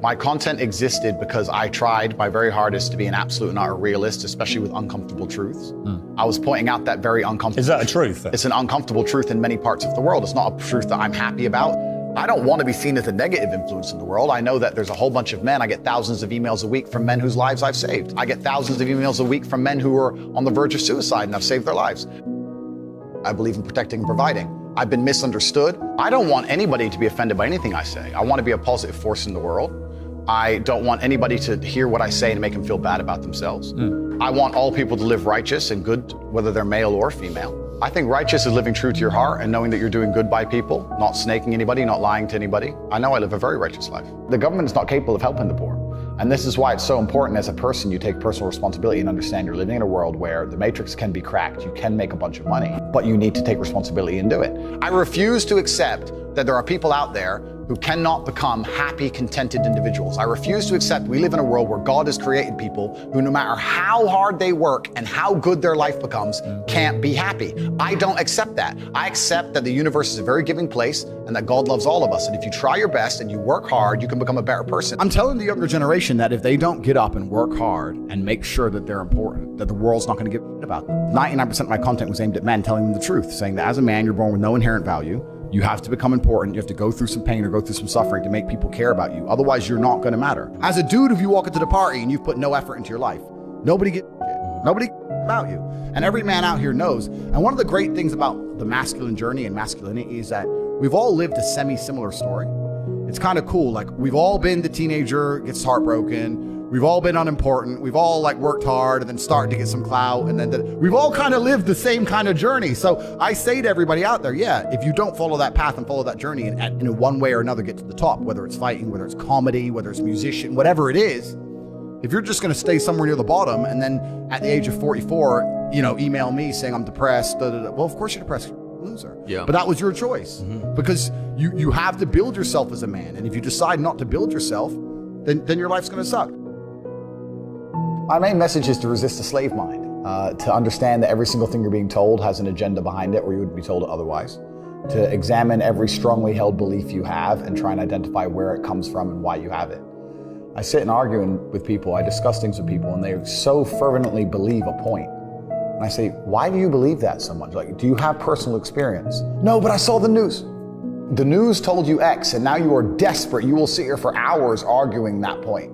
My content existed because I tried my very hardest to be an absolute and utter realist, especially with uncomfortable truths. I was pointing out that very uncomfortable. Is that a truth? It's an uncomfortable truth in many parts of the world. It's not a truth that I'm happy about. I don't want to be seen as a negative influence in the world. I know that there's a whole bunch of men. I get thousands of emails a week from men whose lives I've saved. I get thousands of emails a week from men who are on the verge of suicide and I've saved their lives. I believe in protecting and providing. I've been misunderstood. I don't want anybody to be offended by anything I say. I want to be a positive force in the world. I don't want anybody to hear what I say and make them feel bad about themselves. I want all people to live righteous and good, whether they're male or female. I think righteous is living true to your heart and knowing that you're doing good by people, not snaking anybody, not lying to anybody. I know I live a very righteous life. The government is not capable of helping the poor. And this is why it's so important as a person you take personal responsibility and understand you're living in a world where the matrix can be cracked. You can make a bunch of money, but you need to take responsibility and do it. I refuse to accept that there are people out there who cannot become happy, contented individuals. I refuse to accept we live in a world where God has created people who, no matter how hard they work and how good their life becomes, can't be happy. I don't accept that. I accept that the universe is a very giving place and that God loves all of us. And if you try your best and you work hard, you can become a better person. I'm telling the younger generation that if they don't get up and work hard and make sure that they're important, that the world's not going to give a shit about them. 99% of my content was aimed at men, telling them the truth, saying that as a man, you're born with no inherent value. You have to become important. You have to go through some pain or go through some suffering to make people care about you. Otherwise, you're not going to matter. As a dude, if you walk into the party and you've put no effort into your life, nobody gives a shit. Nobody cares about you. And every man out here knows. And one of the great things about the masculine journey and masculinity is that we've all lived a semi-similar story. It's kind of cool. Like, we've all been the teenager, gets heartbroken. We've all been unimportant. We've all like worked hard and then started to get some clout. And then we've all kind of lived the same kind of journey. So I say to everybody out there, yeah, if you don't follow that path and follow that journey and in one way or another get to the top, whether it's fighting, whether it's comedy, whether it's musician, whatever it is, if you're just going to stay somewhere near the bottom and then at the age of 44, email me saying I'm depressed, well, of course you're depressed. Loser. Yeah. But that was your choice because you have to build yourself as a man. And if you decide not to build yourself, then your life's going to suck. My main message is to resist the slave mind, to understand that every single thing you're being told has an agenda behind it or you wouldn't be told it otherwise, to examine every strongly held belief you have and try and identify where it comes from and why you have it. I sit and argue with people, I discuss things with people, and they so fervently believe a point. And I say, why do you believe that so much? Like, do you have personal experience? No, but I saw the news. The news told you X, and now you are desperate. You will sit here for hours arguing that point.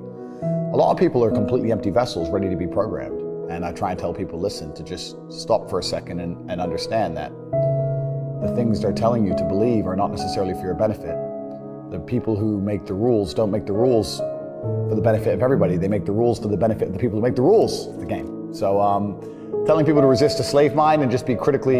A lot of people are completely empty vessels ready to be programmed. And I try and tell people, listen, to just stop for a second and understand that the things they're telling you to believe are not necessarily for your benefit. The people who make the rules don't make the rules for the benefit of everybody. They make the rules for the benefit of the people who make the rules of the game. So telling people to resist a slave mind and just be critical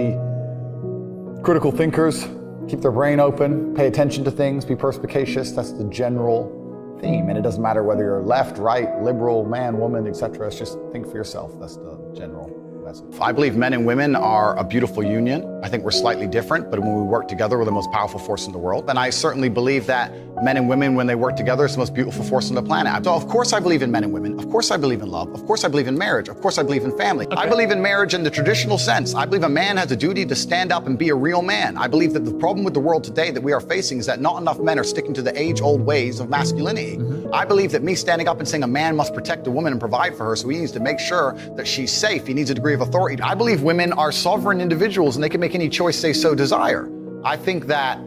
thinkers, keep their brain open, pay attention to things, be perspicacious, that's the general theme. And it doesn't matter whether you're left, right, liberal, man, woman, etc. It's just think for yourself. That's the general message. I believe men and women are a beautiful union. I think we're slightly different, but when we work together, we're the most powerful force in the world. And I certainly believe that men and women, when they work together, it's the most beautiful force on the planet. So of course I believe in men and women. Of course I believe in love. Of course I believe in marriage. Of course I believe in family. Okay. I believe in marriage in the traditional sense. I believe a man has a duty to stand up and be a real man. I believe that the problem with the world today that we are facing is that not enough men are sticking to the age-old ways of masculinity. Mm-hmm. I believe that me standing up and saying a man must protect a woman and provide for her, so he needs to make sure that she's safe. He needs a degree of authority. I believe women are sovereign individuals and they can make any choice they so desire. I think that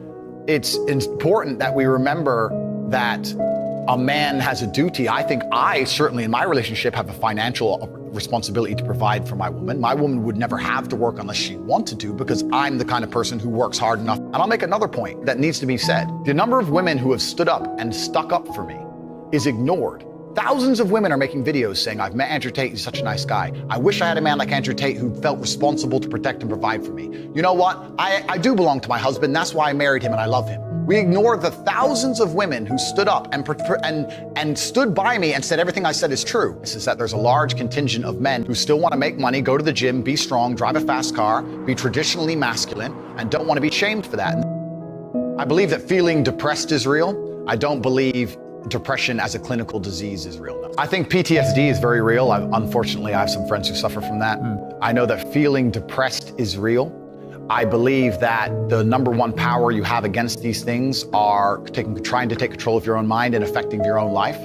it's important that we remember that a man has a duty. I think I certainly in my relationship have a financial responsibility to provide for my woman. My woman would never have to work unless she wanted to because I'm the kind of person who works hard enough. And I'll make another point that needs to be said. The number of women who have stood up and stuck up for me is ignored. Thousands of women are making videos saying, I've met Andrew Tate, he's such a nice guy. I wish I had a man like Andrew Tate who felt responsible to protect and provide for me. You know what? I do belong to my husband, that's why I married him and I love him. We ignore the thousands of women who stood up and stood by me and said everything I said is true. This is that there's a large contingent of men who still want to make money, go to the gym, be strong, drive a fast car, be traditionally masculine, and don't want to be shamed for that. I believe that feeling depressed is real. I don't believe depression as a clinical disease is real. No. I think PTSD is very real. Unfortunately, I have some friends who suffer from that. I know that feeling depressed is real. I believe that the number one power you have against these things are trying to take control of your own mind and affecting your own life.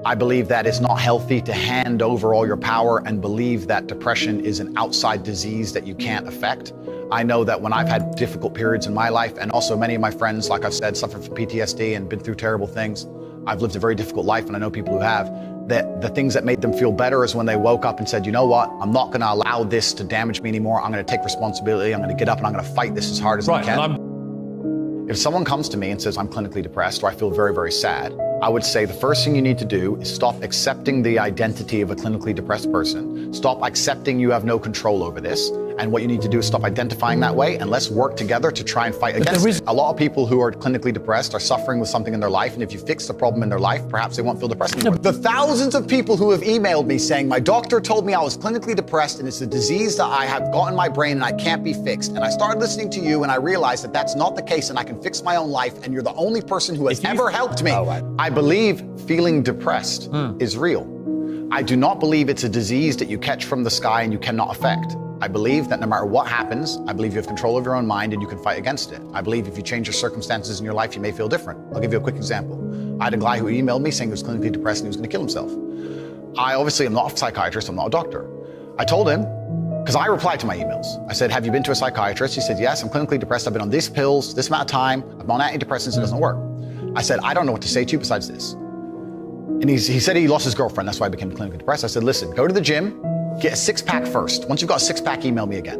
I believe that it's not healthy to hand over all your power and believe that depression is an outside disease that you can't affect. I know that when I've had difficult periods in my life, and also many of my friends, like I've said, suffer from PTSD and been through terrible things. I've lived a very difficult life, and I know people who have, that the things that made them feel better is when they woke up and said, you know what, I'm not going to allow this to damage me anymore. I'm going to take responsibility. I'm going to get up and I'm going to fight this as hard as I can. If someone comes to me and says, I'm clinically depressed, or I feel very, very sad, I would say the first thing you need to do is stop accepting the identity of a clinically depressed person. Stop accepting you have no control over this. And what you need to do is stop identifying that way, and let's work together to try and fight against it. A lot of people who are clinically depressed are suffering with something in their life, and if you fix the problem in their life, perhaps they won't feel depressed anymore. The thousands of people who have emailed me saying, my doctor told me I was clinically depressed and it's a disease that I have got in my brain and I can't be fixed. And I started listening to you and I realized that that's not the case and I can fix my own life, and you're the only person who has ever helped me. I believe feeling depressed is real. I do not believe it's a disease that you catch from the sky and you cannot affect. I believe that no matter what happens, I believe you have control of your own mind and you can fight against it. I believe if you change your circumstances in your life, you may feel different. I'll give you a quick example. I had a guy who emailed me saying he was clinically depressed and he was going to kill himself. I obviously am not a psychiatrist, I'm not a doctor. I told him, because I replied to my emails. I said, have you been to a psychiatrist? He said, yes, I'm clinically depressed. I've been on these pills, this amount of time. I'm on antidepressants, it doesn't work. I said, I don't know what to say to you besides this. And he said he lost his girlfriend, that's why I became clinically depressed. I said, listen, go to the gym, get a six-pack first. Once you've got a six-pack, email me again.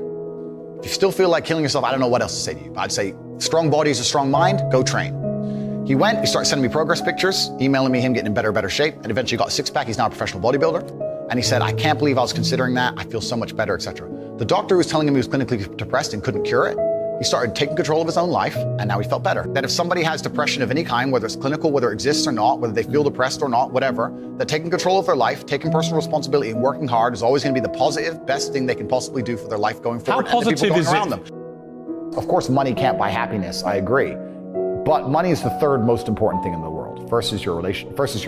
If you still feel like killing yourself, I don't know what else to say to you. But I'd say, strong body is a strong mind, go train. He went, he started sending me progress pictures, emailing me him getting in better shape, and eventually got a six-pack. He's now a professional bodybuilder. And he said, I can't believe I was considering that. I feel so much better, etc. The doctor who was telling him he was clinically depressed and couldn't cure it, he started taking control of his own life, and now he felt better. That if somebody has depression of any kind, whether it's clinical, whether it exists or not, whether they feel depressed or not, whatever, that taking control of their life, taking personal responsibility and working hard is always going to be the positive, best thing they can possibly do for their life going forward. How positive is it? Of course, money can't buy happiness, I agree. But money is the third most important thing in the world. First is your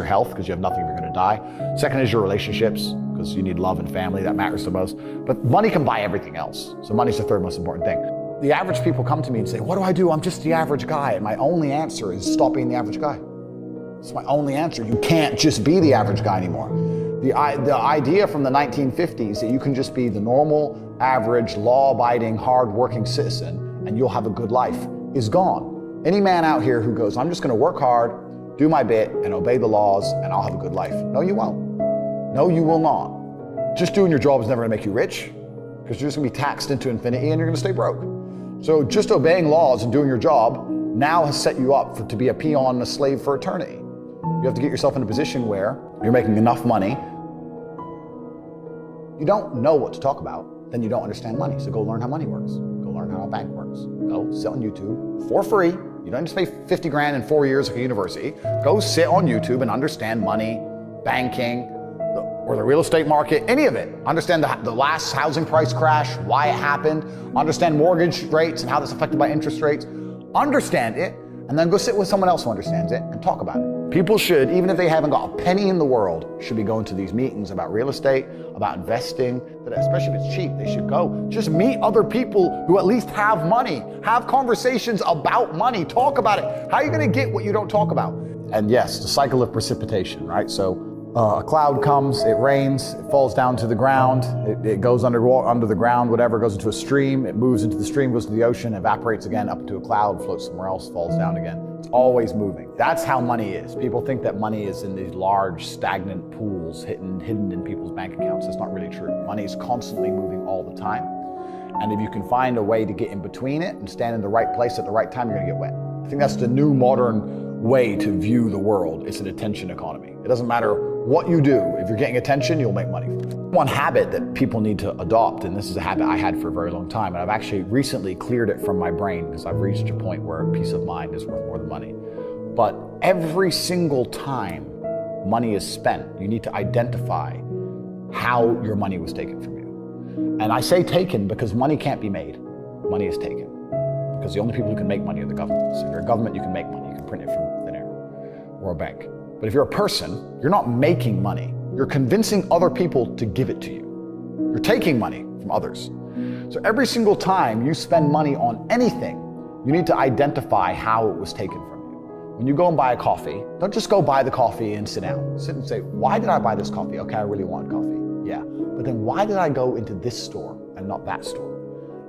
health, because you have nothing if you're going to die. Second is your relationships, because you need love and family, that matters the most. But money can buy everything else. So money's the third most important thing. The average people come to me and say, what do I do? I'm just the average guy. And my only answer is stop being the average guy. It's my only answer. You can't just be the average guy anymore. The idea from the 1950s that you can just be the normal, average, law-abiding, hard-working citizen and you'll have a good life is gone. Any man out here who goes, I'm just going to work hard, do my bit, and obey the laws, and I'll have a good life. No, you won't. No, you will not. Just doing your job is never gonna make you rich, because you're just gonna be taxed into infinity and you're gonna stay broke. So just obeying laws and doing your job now has set you up to be a peon and a slave for eternity. You have to get yourself in a position where you're making enough money. You don't know what to talk about, then you don't understand money. So go learn how money works. Go learn how a bank works. Go sit on YouTube for free. You don't have to pay 50 grand in 4 years like a university. Go sit on YouTube and understand money, banking, or the real estate market, any of it. Understand the last housing price crash, why it happened. Understand mortgage rates and how that's affected by interest rates. Understand it, and then go sit with someone else who understands it and talk about it. People should, even if they haven't got a penny in the world, should be going to these meetings about real estate, about investing, especially if it's cheap, they should go. Just meet other people who at least have money. Have conversations about money, talk about it. How are you gonna get what you don't talk about? And yes, the cycle of precipitation, right? So a cloud comes, it rains, it falls down to the ground, it goes under the ground, whatever, goes into a stream, it moves into the stream, goes to the ocean, evaporates again up to a cloud, floats somewhere else, falls down again. It's always moving. That's how money is. People think that money is in these large stagnant pools hidden in people's bank accounts. That's not really true. Money is constantly moving all the time. And if you can find a way to get in between it and stand in the right place at the right time, you're gonna get wet. I think that's the new modern way to view the world. It's an attention economy. It doesn't matter what you do. If you're getting attention, you'll make money. One habit that people need to adopt, and this is a habit I had for a very long time, and I've actually recently cleared it from my brain because I've reached a point where peace of mind is worth more than money. But every single time money is spent, you need to identify how your money was taken from you. And I say taken because money can't be made. Money is taken. Because the only people who can make money are the governments. If you're a government, you can make money. You can print it from thin air, or a bank. But if you're a person, you're not making money. You're convincing other people to give it to you. You're taking money from others. So every single time you spend money on anything, you need to identify how it was taken from you. When you go and buy a coffee, don't just go buy the coffee and sit down. Sit and say, why did I buy this coffee? Okay, I really want coffee. Yeah. But then why did I go into this store and not that store?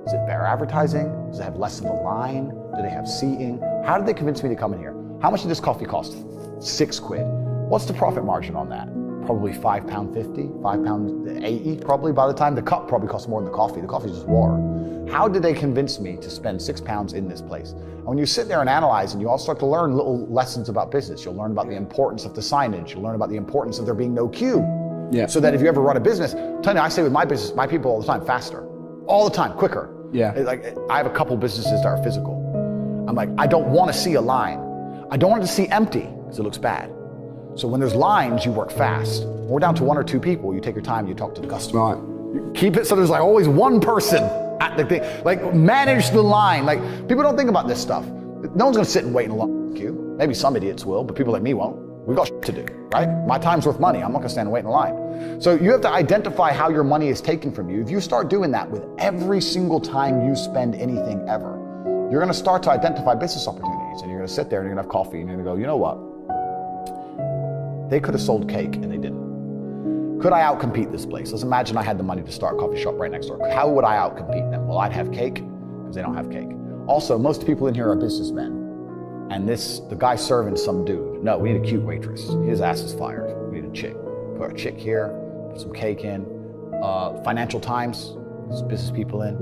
Is it better advertising? Does it have less of a line? Do they have seating? How did they convince me to come in here? How much did this coffee cost? 6 quid. What's the profit margin on that? Probably £5.50, £5.80 probably. By the time the cup probably costs more than the coffee. The coffee is just water. How did they convince me to spend £6 in this place? And when you sit there and analyze, and you all start to learn little lessons about business, you'll learn about the importance of the signage. You'll learn about the importance of there being no queue. Yeah. So that if you ever run a business, I'm telling you, I say with my business, my people all the time, faster. All the time, quicker. Yeah. Like I have a couple businesses that are physical. I'm like, I don't want to see a line. I don't want it to see empty because it looks bad. So when there's lines, you work fast. When we're down to 1 or 2 people, you take your time, you talk to the customer. Right. You keep it so there's like always one person at the thing. Like manage the line. Like people don't think about this stuff. No one's gonna sit and wait in a long queue. Maybe some idiots will, but people like me won't. We've got shit to do, right? My time's worth money. I'm not gonna stand and wait in a line. So you have to identify how your money is taken from you. If you start doing that with every single time you spend anything ever, you're gonna start to identify business opportunities, and you're gonna sit there and you're gonna have coffee and you're gonna go, you know what? They could have sold cake and they didn't. Could I outcompete this place? Let's imagine I had the money to start a coffee shop right next door. How would I outcompete them? Well, I'd have cake because they don't have cake. Also, most people in here are businessmen. And the guy serving some dude. No, we need a cute waitress. His ass is fired. We need a chick. Put a chick here, put some cake in. Financial Times, there's business people in.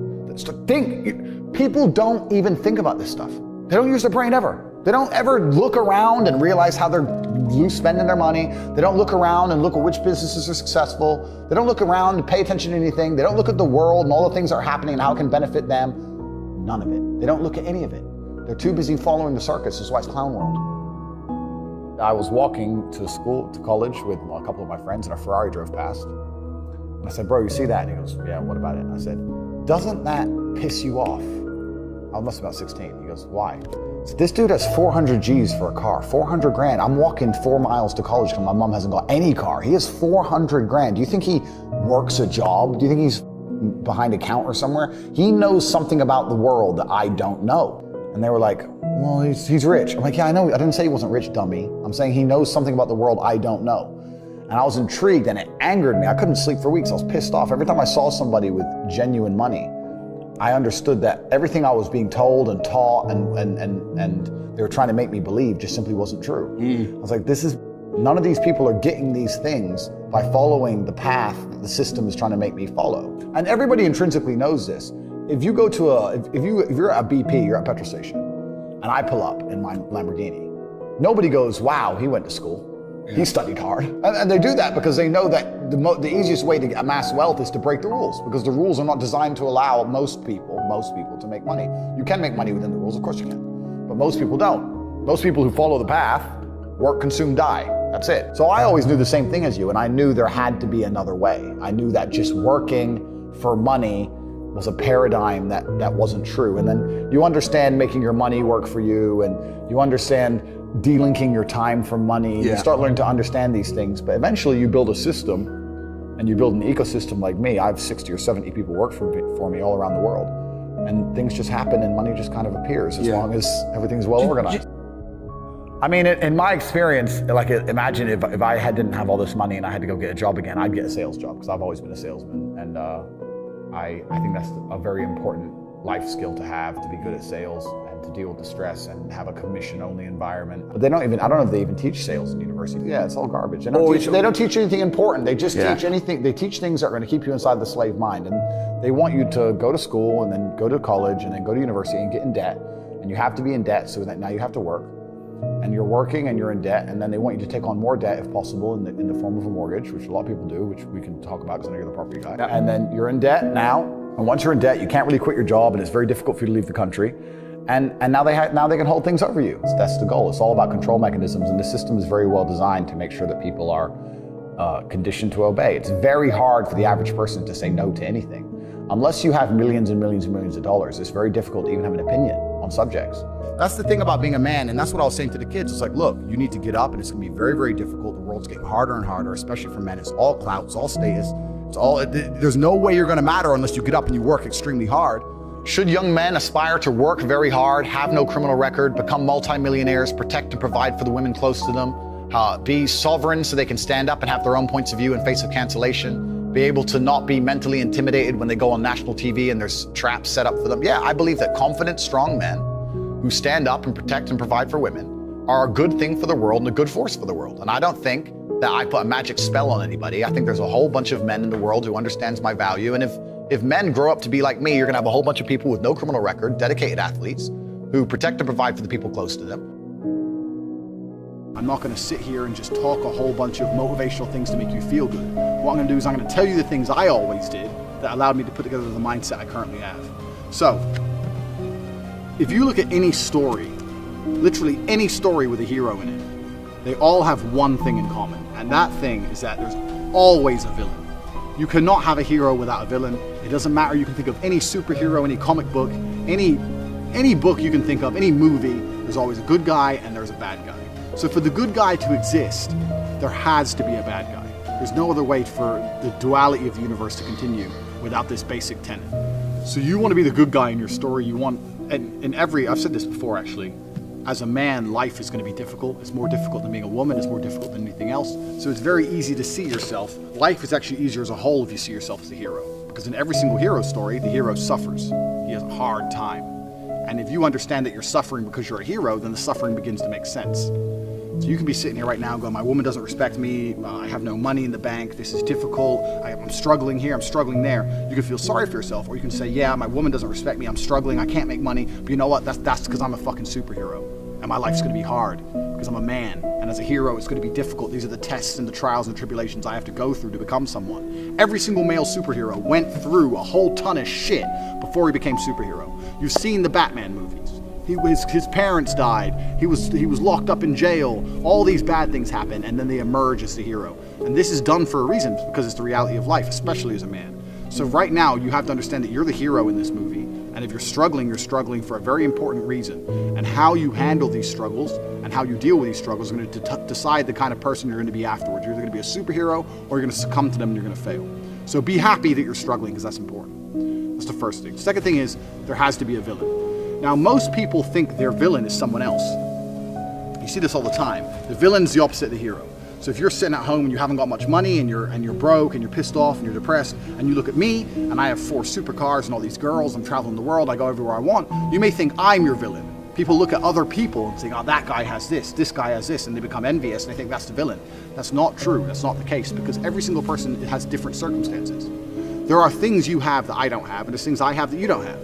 People don't even think about this stuff. They don't use their brain ever. They don't ever look around and realize how they're loose spending their money. They don't look around and look at which businesses are successful. They don't look around and pay attention to anything. They don't look at the world and all the things that are happening and how it can benefit them. None of it. They don't look at any of it. They're too busy following the circus. This is why it's clown world. I was walking to college with a couple of my friends, and a Ferrari drove past. And I said, bro, you see that? And he goes, yeah, what about it? And I said, doesn't that piss you off? I must be about 16. He goes, why? I said, this dude has 400 G's for a car, 400 grand. I'm walking 4 miles to college because my mom hasn't got any car. He has 400 grand. Do you think he works a job? Do you think he's behind a counter somewhere? He knows something about the world that I don't know. And they were like, well, he's rich. I'm like, yeah, I know. I didn't say he wasn't rich, dummy. I'm saying he knows something about the world I don't know. And I was intrigued, and it angered me. I couldn't sleep for weeks. I was pissed off. Every time I saw somebody with genuine money, I understood that everything I was being told and taught and they were trying to make me believe just simply wasn't true. I was like, this is None of these people are getting these things by following the path that the system is trying to make me follow. And everybody intrinsically knows this. If you go to if you're at BP, you're at a petrol station, and I pull up in my Lamborghini, nobody goes, wow, he went to school. He studied hard. And they do that because they know that the easiest way to amass wealth is to break the rules, because the rules are not designed to allow most people to make money. You can make money within the rules, of course you can, but most people don't. Most people who follow the path work, consume, die. That's it. So I always knew the same thing as you, and I knew there had to be another way. I knew that just working for money was a paradigm that wasn't true. And then you understand making your money work for you, and you understand delinking your time from money. You start learning to understand these things, but eventually you build a system, and you build an ecosystem like me. I have 60 or 70 people work for me all around the world, and things just happen and money just kind of appears as long as everything's well organized. I mean, in my experience, like, imagine if I didn't have all this money and I had to go get a job again, I'd get a sales job, because I've always been a salesman. And I think that's a very important life skill to have, to be good at sales and to deal with the stress and have a commission-only environment. But they don't even, I don't know if they even teach sales in university. Yeah, it's all garbage. They don't teach anything important. They just teach anything. They teach things that are going to keep you inside the slave mind. And they want you to go to school and then go to college and then go to university and get in debt. And you have to be in debt, so that now you have to work. And you're working and you're in debt, and then they want you to take on more debt if possible in the form of a mortgage, which a lot of people do, which we can talk about because I know you're the property guy. And then you're in debt now, and once you're in debt, you can't really quit your job, and it's very difficult for you to leave the country. And now they can hold things over you. That's the goal. It's all about control mechanisms, and the system is very well designed to make sure that people are conditioned to obey. It's very hard for the average person to say no to anything. Unless you have millions and millions and millions of dollars, it's very difficult to even have an opinion on subjects. That's the thing about being a man, and that's what I was saying to the kids. It's like, look, you need to get up, and it's gonna be very, very difficult. The world's getting harder and harder, especially for men. It's all clout, it's all status, there's no way you're gonna matter unless you get up and you work extremely hard. Should young men aspire to work very hard, have no criminal record, become multimillionaires, protect and provide for the women close to them, be sovereign so they can stand up and have their own points of view in face of cancellation, be able to not be mentally intimidated when they go on national TV and there's traps set up for them? Yeah, I believe that confident, strong men who stand up and protect and provide for women are a good thing for the world and a good force for the world. And I don't think that I put a magic spell on anybody. I think there's a whole bunch of men in the world who understands my value. And if men grow up to be like me, you're gonna have a whole bunch of people with no criminal record, dedicated athletes, who protect and provide for the people close to them. I'm not gonna sit here and just talk a whole bunch of motivational things to make you feel good. What I'm gonna do is I'm gonna tell you the things I always did that allowed me to put together the mindset I currently have. So, if you look at any story, literally any story with a hero in it, they all have one thing in common, and that thing is that there's always a villain. You cannot have a hero without a villain. It doesn't matter, you can think of any superhero, any comic book, any book you can think of, any movie, there's always a good guy and there's a bad guy. So for the good guy to exist, there has to be a bad guy. There's no other way for the duality of the universe to continue without this basic tenet. So you want to be the good guy in your story, you want, and in every, I've said this before actually, as a man, life is going to be difficult. It's more difficult than being a woman, it's more difficult than anything else. So it's very easy to see yourself. Life is actually easier as a whole if you see yourself as a hero. Because in every single hero story, the hero suffers. He has a hard time. And if you understand that you're suffering because you're a hero, then the suffering begins to make sense. So you can be sitting here right now going, my woman doesn't respect me, I have no money in the bank, this is difficult, I'm struggling here, I'm struggling there. You can feel sorry for yourself, or you can say, yeah, my woman doesn't respect me, I'm struggling, I can't make money, but you know what, that's because I'm a fucking superhero. And my life's gonna be hard, because I'm a man. And as a hero, it's gonna be difficult. These are the tests and the trials and tribulations I have to go through to become someone. Every single male superhero went through a whole ton of shit before he became superhero. You've seen the Batman movies. His parents died, he was locked up in jail, all these bad things happen, and then they emerge as the hero. And this is done for a reason, because it's the reality of life, especially as a man. So right now, you have to understand that you're the hero in this movie, and if you're struggling for a very important reason. And how you handle these struggles, and how you deal with these struggles, are going to decide the kind of person you're going to be afterwards. You're either going to be a superhero, or you're going to succumb to them and you're going to fail. So be happy that you're struggling, because that's important. That's the first thing. The second thing is, there has to be a villain. Now, most people think their villain is someone else. You see this all the time. The villain's the opposite of the hero. So if you're sitting at home and you haven't got much money and you're broke and you're pissed off and you're depressed, and you look at me and I have 4 supercars and all these girls, I'm traveling the world, I go everywhere I want, you may think I'm your villain. People look at other people and think, oh, that guy has this guy has this, and they become envious and they think that's the villain. That's not true. That's not the case, because every single person has different circumstances. There are things you have that I don't have, and there's things I have that you don't have.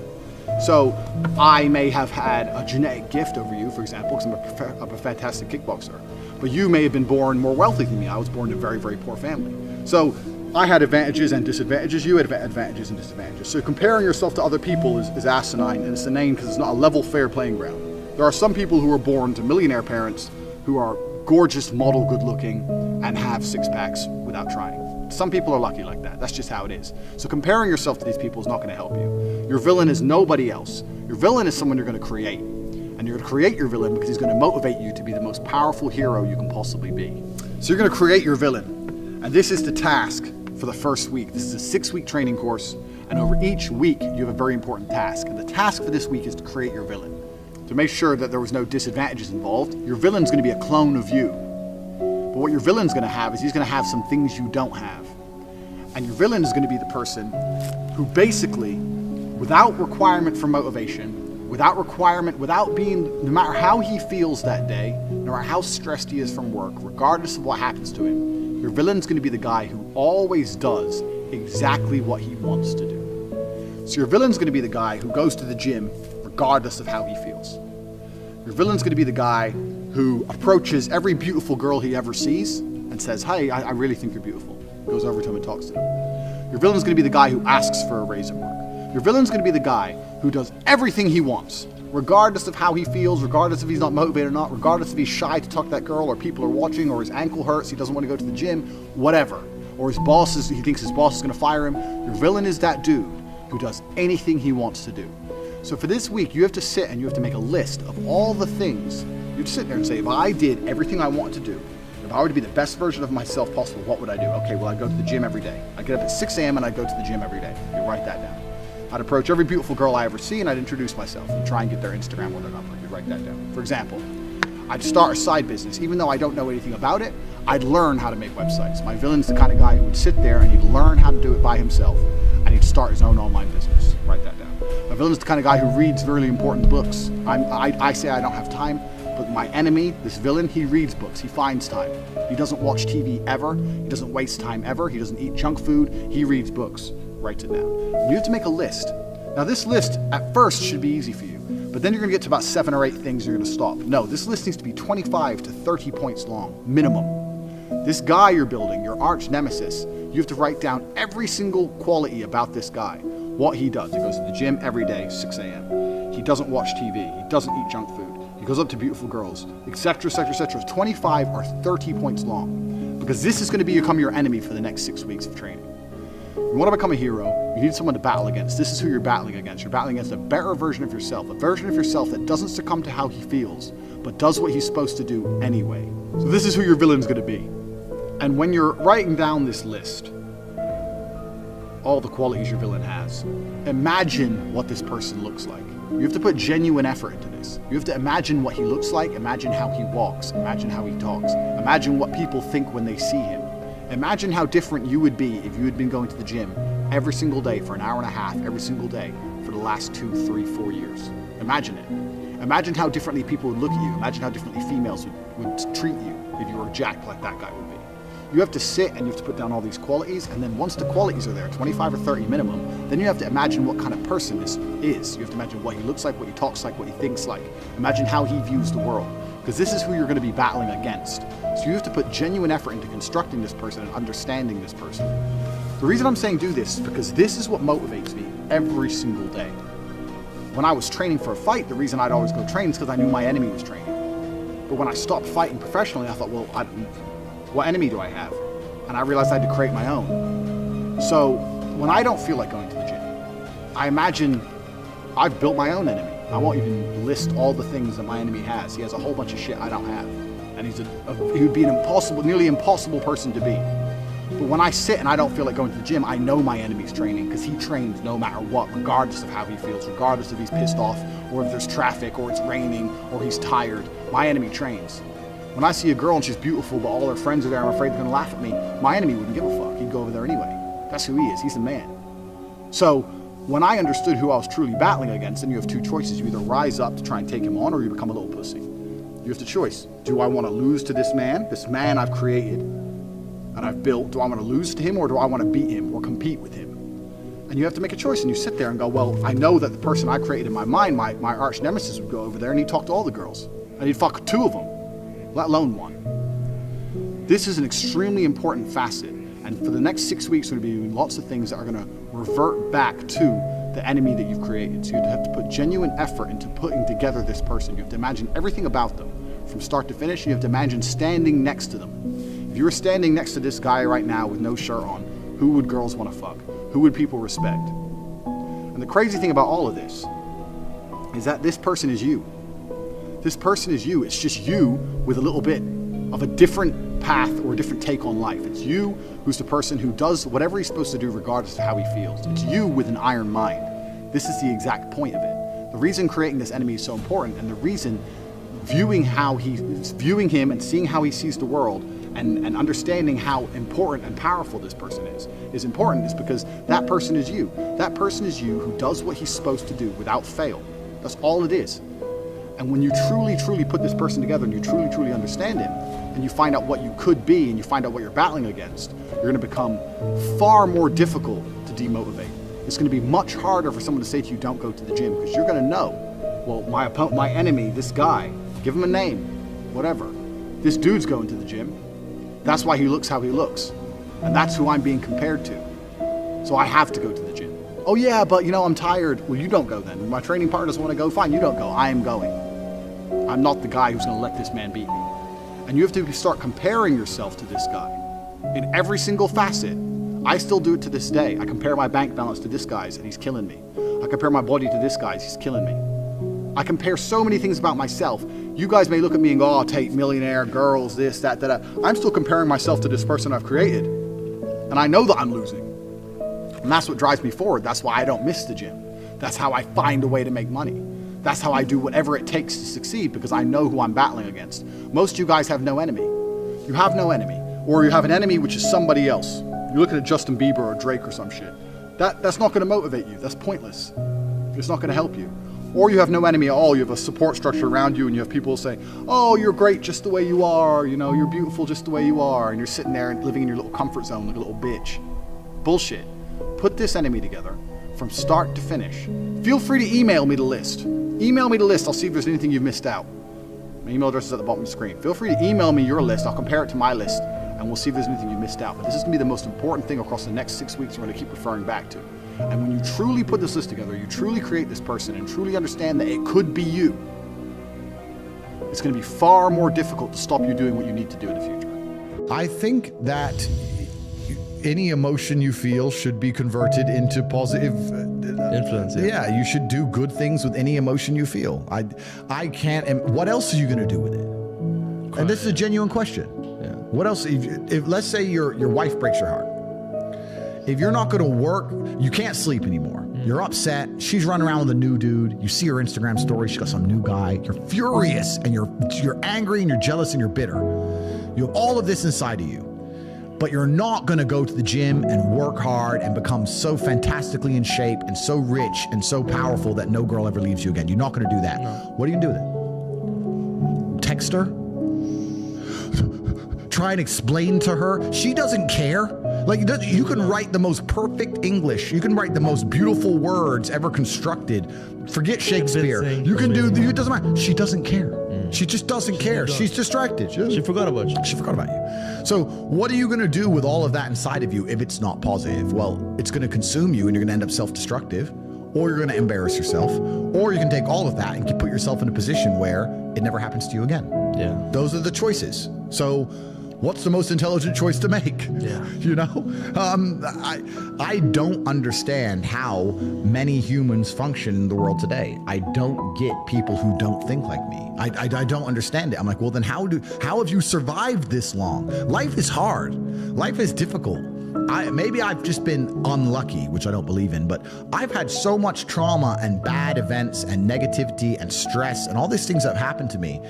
So I may have had a genetic gift over you, for example, because I'm a fantastic kickboxer, but you may have been born more wealthy than me. I was born in a very, very poor family. So I had advantages and disadvantages, you had advantages and disadvantages. So comparing yourself to other people is asinine, and it's inane because it's not a level, fair playing ground. There are some people who are born to millionaire parents who are gorgeous, model, good looking, and have six packs without trying. Some people are lucky like that. That's just how it is. So comparing yourself to these people is not going to help you. Your villain is nobody else. Your villain is someone you're going to create. And you're going to create your villain because he's going to motivate you to be the most powerful hero you can possibly be. So you're going to create your villain. And this is the task for the first week. This is a 6-week training course. And over each week, you have a very important task. And the task for this week is to create your villain. To make sure that there was no disadvantages involved, your villain's going to be a clone of you. But what your villain's going to have is he's going to have some things you don't have. And your villain is going to be the person who basically, without requirement for motivation, without being, no matter how he feels that day, no matter how stressed he is from work, regardless of what happens to him, your villain's going to be the guy who always does exactly what he wants to do. So your villain's going to be the guy who goes to the gym regardless of how he feels. Your villain's going to be the guy who approaches every beautiful girl he ever sees and says, hey, I really think you're beautiful. Goes over to him and talks to him. Your villain's going to be the guy who asks for a raise at work. Your villain's going to be the guy who does everything he wants, regardless of how he feels, regardless if he's not motivated or not, regardless if he's shy to talk to that girl, or people are watching, or his ankle hurts, he doesn't want to go to the gym, whatever. Or he thinks his boss is going to fire him. Your villain is that dude who does anything he wants to do. So for this week, you have to sit and you have to make a list of all the things. You sit there and say, if I did everything I want to do, if I were to be the best version of myself possible, what would I do? Okay, well, I'd go to the gym every day. I'd get up at 6 a.m. and I'd go to the gym every day. You write that down. I'd approach every beautiful girl I ever see and I'd introduce myself and try and get their Instagram or their number. You'd write that down. For example, I'd start a side business. Even though I don't know anything about it, I'd learn how to make websites. My villain's the kind of guy who would sit there and he'd learn how to do it by himself and he'd start his own online business. Write that down. My villain's the kind of guy who reads really important books. I say I don't have time, but my enemy, this villain, he reads books. He finds time. He doesn't watch TV ever. He doesn't waste time ever. He doesn't eat junk food. He reads books. Writes it down. And you have to make a list. Now this list at first should be easy for you, but then you're going to get to about 7 or 8 things you're going to stop. No, this list needs to be 25 to 30 points long, minimum. This guy you're building, your arch nemesis, you have to write down every single quality about this guy. What he does. He goes to the gym every day, 6 a.m. He doesn't watch TV. He doesn't eat junk food. He goes up to beautiful girls, etc., etc., etc. 25 or 30 points long, because this is going to become your enemy for the next 6 weeks of training. You want to become a hero, you need someone to battle against. This is who you're battling against. You're battling against a better version of yourself, a version of yourself that doesn't succumb to how he feels, but does what he's supposed to do anyway. So this is who your villain's going to be. And when you're writing down this list, all the qualities your villain has, imagine what this person looks like. You have to put genuine effort into this. You have to imagine what he looks like, imagine how he walks, imagine how he talks, imagine what people think when they see him. Imagine how different you would be if you had been going to the gym every single day for an hour and a half, every single day for the last 2, 3, 4 years. Imagine it. Imagine how differently people would look at you. Imagine how differently females would treat you if you were jacked like that guy would be. You have to sit and you have to put down all these qualities, and then once the qualities are there, 25 or 30 minimum, then you have to imagine what kind of person this is. You have to imagine what he looks like, what he talks like, what he thinks like. Imagine how he views the world, because this is who you're going to be battling against. So you have to put genuine effort into constructing this person and understanding this person. The reason I'm saying do this is because this is what motivates me every single day. When I was training for a fight, the reason I'd always go train is because I knew my enemy was training. But when I stopped fighting professionally, I thought, well, what enemy do I have? And I realized I had to create my own. So when I don't feel like going to the gym, I imagine I've built my own enemy. I won't even list all the things that my enemy has. He has a whole bunch of shit I don't have. And he would be an nearly impossible person to be. But when I sit and I don't feel like going to the gym, I know my enemy's training, because he trains no matter what, regardless of how he feels, regardless if he's pissed off, or if there's traffic, or it's raining, or he's tired. My enemy trains. When I see a girl and she's beautiful, but all her friends are there, I'm afraid they're gonna laugh at me, my enemy wouldn't give a fuck. He'd go over there anyway. That's who he is. He's the man. So when I understood who I was truly battling against, then you have two choices. You either rise up to try and take him on, or you become a little pussy. You have the choice. Do I want to lose to this man I've created and I've built? Do I want to lose to him, or do I want to beat him or compete with him? And you have to make a choice, and you sit there and go, well, I know that the person I created in my mind, my arch nemesis, would go over there and he'd talk to all the girls. And he'd fuck two of them, let alone one. This is an extremely important facet. And for the next 6 weeks, we're going to be doing lots of things that are going to revert back to the enemy that you've created. So you have to put genuine effort into putting together this person. You have to imagine everything about them from start to finish. You have to imagine standing next to them. If you were standing next to this guy right now with no shirt on, who would girls want to fuck? Who would people respect? And the crazy thing about all of this is that this person is you. This person is you. It's just you with a little bit of a different path or a different take on life. It's you who's the person who does whatever he's supposed to do regardless of how he feels. It's you with an iron mind. This is the exact point of it. The reason creating this enemy is so important, and the reason viewing him and seeing how he sees the world and understanding how important and powerful this person is important, is because that person is you. That person is you who does what he's supposed to do without fail. That's all it is. And when you truly put this person together and you truly understand him, and you find out what you could be and you find out what you're battling against, you're going to become far more difficult to demotivate. It's going to be much harder for someone to say to you, don't go to the gym, because you're going to know, well, my enemy, this guy, give him a name, whatever. This dude's going to the gym. That's why he looks how he looks. And that's who I'm being compared to. So I have to go to the gym. Oh yeah, but I'm tired. Well, you don't go then. My training partner doesn't want to go. Fine, you don't go. I am going. I'm not the guy who's going to let this man beat me. And you have to start comparing yourself to this guy in every single facet. I still do it to this day. I compare my bank balance to this guy's and he's killing me. I compare my body to this guy's, he's killing me. I compare so many things about myself. You guys may look at me and go, oh, Tate, millionaire, girls, this, that. I'm still comparing myself to this person I've created. And I know that I'm losing. And that's what drives me forward. That's why I don't miss the gym. That's how I find a way to make money. That's how I do whatever it takes to succeed, because I know who I'm battling against. Most of you guys have no enemy. You have no enemy. Or you have an enemy which is somebody else. You're looking at Justin Bieber or Drake or some shit. That's not going to motivate you. That's pointless. It's not going to help you. Or you have no enemy at all. You have a support structure around you, and you have people say, oh, you're great just the way you are. You're beautiful just the way you are. And you're sitting there and living in your little comfort zone like a little bitch. Bullshit. Put this enemy together from start to finish. Feel free to email me the list. Email me the list. I'll see if there's anything you've missed out. My email address is at the bottom of the screen. Feel free to email me your list. I'll compare it to my list, and we'll see if there's anything you missed out. But this is going to be the most important thing across the next 6 weeks we're going to keep referring back to. And when you truly put this list together, you truly create this person and truly understand that it could be you, it's going to be far more difficult to stop you doing what you need to do in the future. I think that any emotion you feel should be converted into positive influence. Yeah, you should do good things with any emotion you feel. I can't. And what else are you going to do with it? And this is a genuine question. Yeah. What else? If let's say your wife breaks your heart. If you're not going to work, you can't sleep anymore. You're upset. She's running around with a new dude. You see her Instagram story. She's got some new guy. You're furious and you're angry and you're jealous and you're bitter. You have all of this inside of you. But you're not going to go to the gym and work hard and become so fantastically in shape and so rich and so powerful that no girl ever leaves you again. You're not going to do that. No. What are you going to do with it? Text her? Try and explain to her? She doesn't care. Like, you can write the most perfect English. You can write the most beautiful words ever constructed. Forget Shakespeare. You can do, it doesn't matter. She doesn't care. She just doesn't care. She's distracted. She forgot about you. She forgot about you. So what are you going to do with all of that inside of you if it's not positive? Well, it's going to consume you and you're going to end up self-destructive, or you're going to embarrass yourself, or you can take all of that and put yourself in a position where it never happens to you again. Yeah. Those are the choices. So what's the most intelligent choice to make? Yeah. I don't understand how many humans function in the world today. I don't get people who don't think like me. I don't understand it. I'm like, well, then how have you survived this long? Life is hard. Life is difficult. Maybe I've just been unlucky, which I don't believe in, but I've had so much trauma and bad events and negativity and stress and all these things that have happened to me.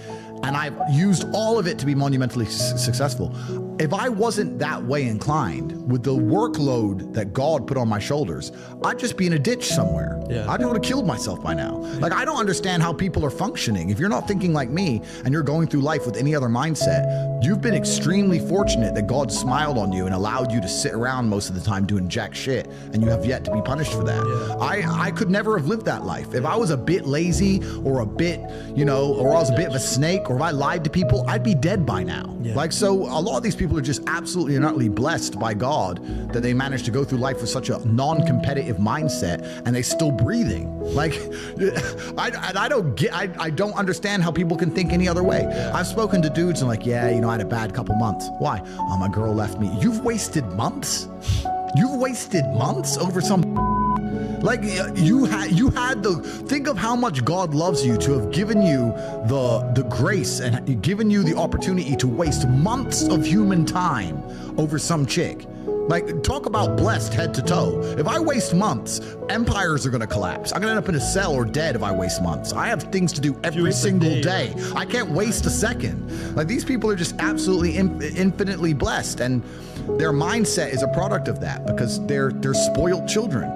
And I've used all of it to be monumentally successful. if I wasn't that way inclined with the workload that God put on my shoulders, I'd just be in a ditch somewhere. Yeah. I'd have killed myself by now. Like, I don't understand how people are functioning. If you're not thinking like me and you're going through life with any other mindset, you've been extremely fortunate that God smiled on you and allowed you to sit around most of the time doing jack shit, and you have yet to be punished for that. Yeah. I could never have lived that life. If I was a bit lazy or a bit, you know, or I was a bit of a snake, or if I lied to people, I'd be dead by now. Yeah. Like, so a lot of these people are just absolutely and utterly blessed by God that they managed to go through life with such a non-competitive mindset, and they still breathing. Like, I don't understand how people can think any other way. Yeah. I've spoken to dudes and like, yeah, you know, I had a bad couple months. Why? Oh, my girl left me. You've wasted months? You've wasted months over some... Like, you had the, think of how much God loves you to have given you the grace and given you the opportunity to waste months of human time over some chick. Like, talk about blessed head to toe. If I waste months, empires are gonna collapse. I'm gonna end up in a cell or dead if I waste months. I have things to do every single day. I can't waste a second. Like, these people are just absolutely infinitely blessed, and their mindset is a product of that because they're spoiled children.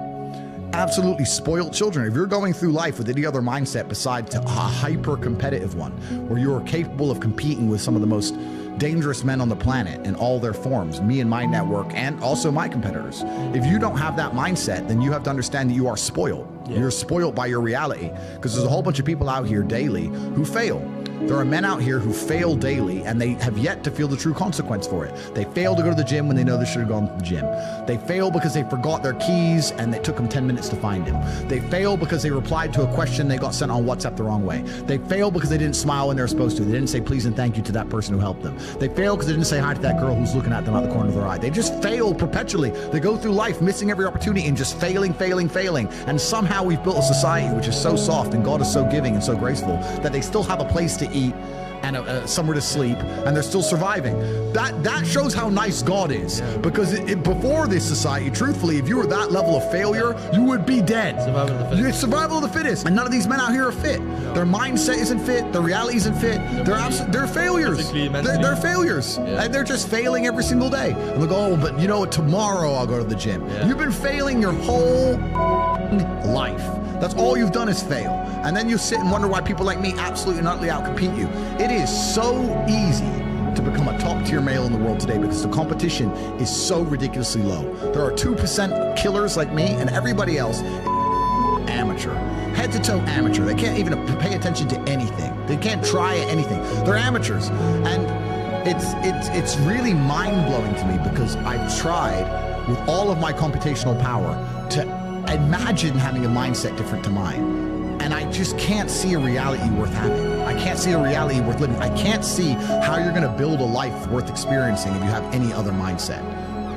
Absolutely spoiled children. If you're going through life with any other mindset besides a hyper-competitive one, where you are capable of competing with some of the most dangerous men on the planet in all their forms, me and my network, and also my competitors. If you don't have that mindset, then you have to understand that you are spoiled. Yeah. You're spoiled by your reality, because there's a whole bunch of people out here daily who fail. There are men out here who fail daily, and they have yet to feel the true consequence for it. They fail to go to the gym when they know they should have gone to the gym. They fail because they forgot their keys and it took them 10 minutes to find them. They fail because they replied to a question they got sent on WhatsApp the wrong way. They fail because they didn't smile when they were supposed to. They didn't say please and thank you to that person who helped them. They fail because they didn't say hi to that girl who's looking at them out the corner of their eye. They just fail perpetually. They go through life missing every opportunity and just failing. And somehow we've built a society which is so soft and God is so giving and so graceful that they still have a place to eat and somewhere to sleep, and they're still surviving. That shows how nice God is. Yeah. Because before this society, truthfully, if you were that level of failure, you would be dead. Survival of the fittest. It's survival of the fittest. And none of these men out here are fit. No. Their mindset isn't fit. Their reality isn't fit. They're failures. They're failures. Yeah. And they're just failing every single day. And they go, oh, but you know what? Tomorrow I'll go to the gym. Yeah. You've been failing your whole life. That's all you've done is fail. And then you sit and wonder why people like me absolutely and utterly outcompete you. It is so easy to become a top tier male in the world today because the competition is so ridiculously low. There are 2% killers like me, and everybody else is amateur. Head to toe amateur. They can't even pay attention to anything. They can't try anything. They're amateurs. And it's really mind-blowing to me because I've tried with all of my computational power to imagine having a mindset different to mine. And I just can't see a reality worth having. I can't see a reality worth living. I can't see how you're gonna build a life worth experiencing if you have any other mindset.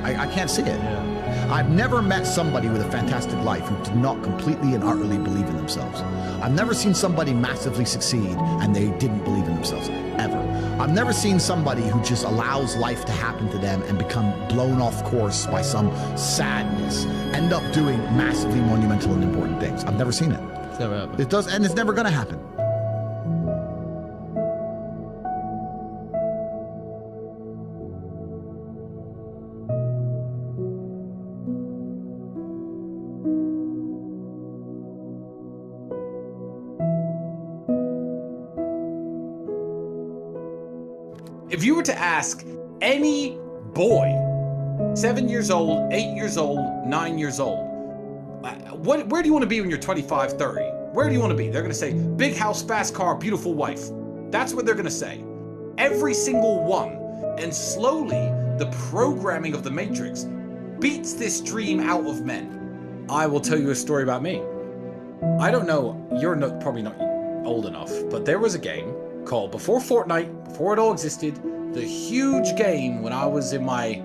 I can't see it. Yeah. I've never met somebody with a fantastic life who did not completely and utterly believe in themselves. I've never seen somebody massively succeed and they didn't believe in themselves, ever. I've never seen somebody who just allows life to happen to them and become blown off course by some sadness, end up doing massively monumental and important things. I've never seen it. It's never happened. It does, and it's never gonna happen. If you were to ask any boy, 7 years old, 8 years old, 9 years old, where do you want to be when you're 25, 30? Where do you want to be? They're going to say, big house, fast car, beautiful wife. That's what they're going to say. Every single one. And slowly, the programming of the Matrix beats this dream out of men. I will tell you a story about me. I don't know, you're probably not old enough, but there was a game called, before Fortnite, before it all existed, the huge game when I was in my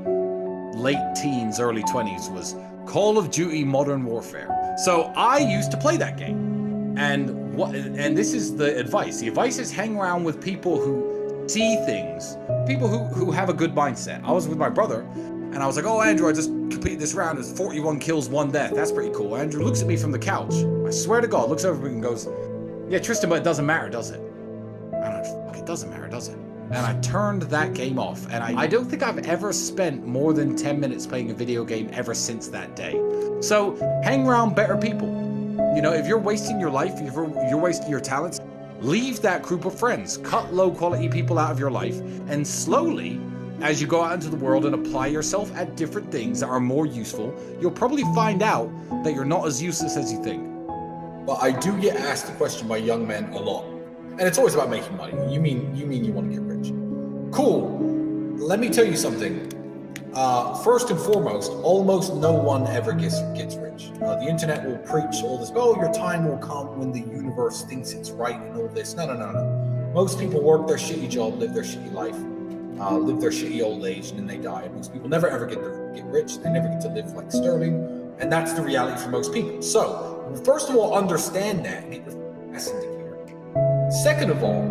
late teens, early 20s was Call of Duty Modern Warfare. So I used to play that game. And this is the advice. The advice is hang around with people who see things, people who have a good mindset. I was with my brother and I was like, oh, Andrew, I just completed this round. It's 41 kills, 1 death. That's pretty cool. Andrew looks at me from the couch. I swear to God, looks over at me and goes, yeah, Tristan, but it doesn't matter, does it? I don't know, fuck, it doesn't matter, does it? and I turned that game off. And I don't think I've ever spent more than 10 minutes playing a video game ever since that day. So hang around better people. You know, if you're wasting your life, if you're wasting your talents, leave that group of friends. Cut low quality people out of your life, and slowly, as you go out into the world and apply yourself at different things that are more useful, you'll probably find out that you're not as useless as you think. But I do get asked the question by young men a lot, and it's always about making money. You mean you want to get rich? Cool. Let me tell you something. First and foremost, almost no one ever gets rich. The internet will preach all this, oh, your time will come when the universe thinks it's right and all this. No. Most people work their shitty job, live their shitty life, live their shitty old age, and then they die. Most people never ever get rich. They never get to live like Sterling, and that's the reality for most people. So, first of all, understand that and get your ass into gear. Second of all,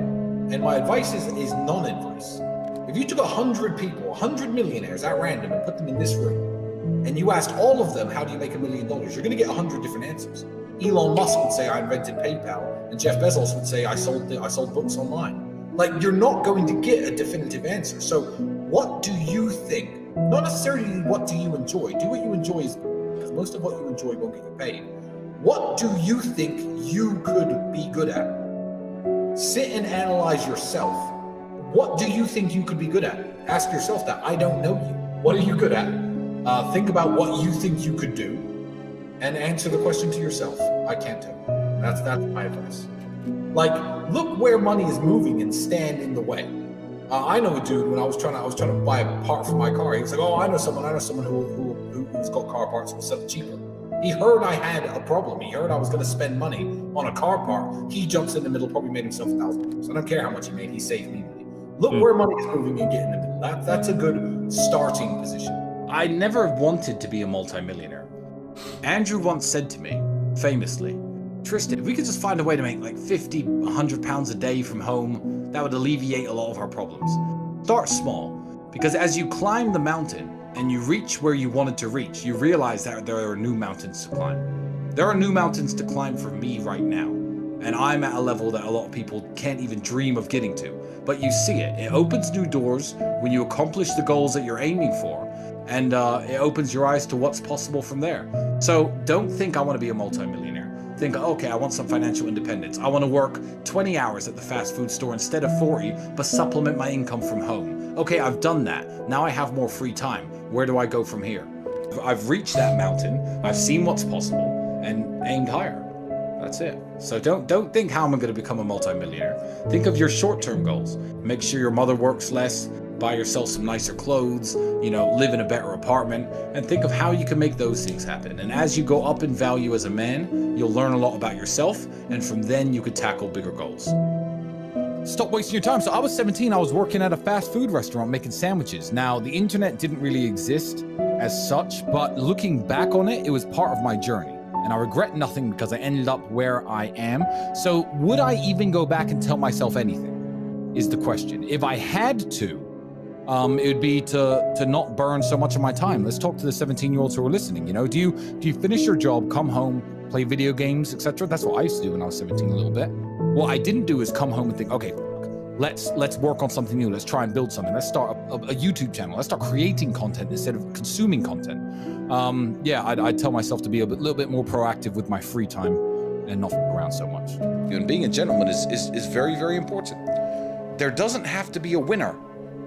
and my advice is non-advice. If you took 100 people, 100 millionaires at random and put them in this room, and you asked all of them, how do you make $1 million? You're going to get 100 different answers. Elon Musk would say, I invented PayPal, and Jeff Bezos would say, I sold books online. Like, you're not going to get a definitive answer. So what do you think? Not necessarily what do you enjoy. Do what you enjoy, because most of what you enjoy won't get you paid. What do you think you could be good at? Sit and analyze yourself. What do you think you could be good at? Ask yourself that. I don't know you. What are you good at? Think about what you think you could do and answer the question to yourself. I can't tell you. That's my advice. Like, look where money is moving and stand in the way. I know a dude, when I was trying to buy a part for my car, he was like, oh, I know someone who's got car parts, will sell it cheaper. He heard I had a problem. He heard I was going to spend money on a car part. He jumps in the middle, probably made himself $1,000. I don't care how much he made. He saved me money. Look where money is moving and get in the middle. That's a good starting position. I never wanted to be a multimillionaire. Andrew once said to me, famously, Tristan, if we could just find a way to make like 50, 100 pounds a day from home, that would alleviate a lot of our problems. Start small, because as you climb the mountain and you reach where you wanted to reach, you realize that there are new mountains to climb. There are new mountains to climb for me right now. And I'm at a level that a lot of people can't even dream of getting to. But you see it. It opens new doors when you accomplish the goals that you're aiming for. And it opens your eyes to what's possible from there. So don't think I want to be a multimillionaire. Think, okay, I want some financial independence. I want to work 20 hours at the fast food store instead of 40, but supplement my income from home. Okay, I've done that. Now I have more free time. Where do I go from here? I've reached that mountain. I've seen what's possible and aimed higher. That's it. So don't think how am I going to become a multimillionaire. Think of your short-term goals. Make sure your mother works less, buy yourself some nicer clothes, live in a better apartment, and think of how you can make those things happen. And as you go up in value as a man, you'll learn a lot about yourself, and from then you could tackle bigger goals. Stop wasting your time. So I was 17, I was working at a fast food restaurant making sandwiches. Now, the internet didn't really exist as such, but looking back on it, it was part of my journey. And I regret nothing because I ended up where I am. So would I even go back and tell myself anything is the question. If I had to, it would be to not burn so much of my time. Let's talk to the 17-year-olds who are listening. Do you finish your job, come home, play video games, etc.? That's what I used to do when I was 17 a little bit. What I didn't do is come home and think, okay, let's work on something new. Let's try and build something. Let's start a YouTube channel. Let's start creating content instead of consuming content. I'd tell myself to be a little bit more proactive with my free time and not fuck around so much. And being a gentleman is very, very important. There doesn't have to be a winner.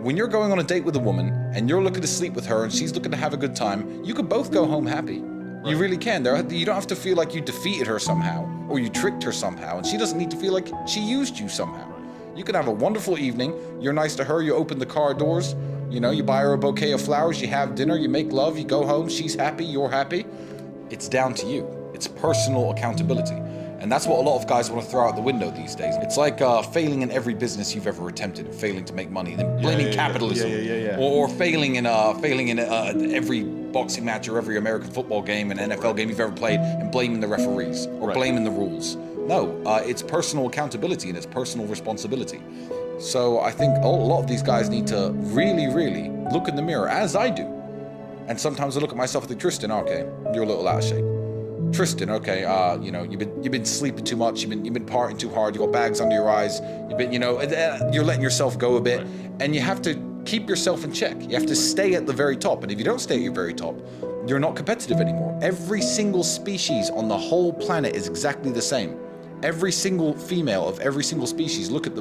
When you're going on a date with a woman and you're looking to sleep with her and she's looking to have a good time, you could both go home happy. Right. You really can. You don't have to feel like you defeated her somehow or you tricked her somehow, and she doesn't need to feel like she used you somehow. You can have a wonderful evening. You're nice to her. You open the car doors. You buy her a bouquet of flowers. You have dinner. You make love. You go home. She's happy. You're happy. It's down to you. It's personal accountability. And that's what a lot of guys want to throw out the window these days. It's like failing in every business you've ever attempted, failing to make money, then blaming capitalism, or failing in every boxing match or every American football game and NFL game you've ever played and blaming the referees or blaming the rules. No, it's personal accountability and it's personal responsibility. So I think a lot of these guys need to really, really look in the mirror, as I do. And sometimes I look at myself and think, Tristan, okay, you're a little out of shape. Tristan, okay, you know, you've been sleeping too much, you've been partying too hard, you got bags under your eyes, you've been, you know, you're letting yourself go a bit, and you have to keep yourself in check. You have to stay at the very top, and if you don't stay at your very top, you're not competitive anymore. Every single species on the whole planet is exactly the same. Every single female of every single species looks at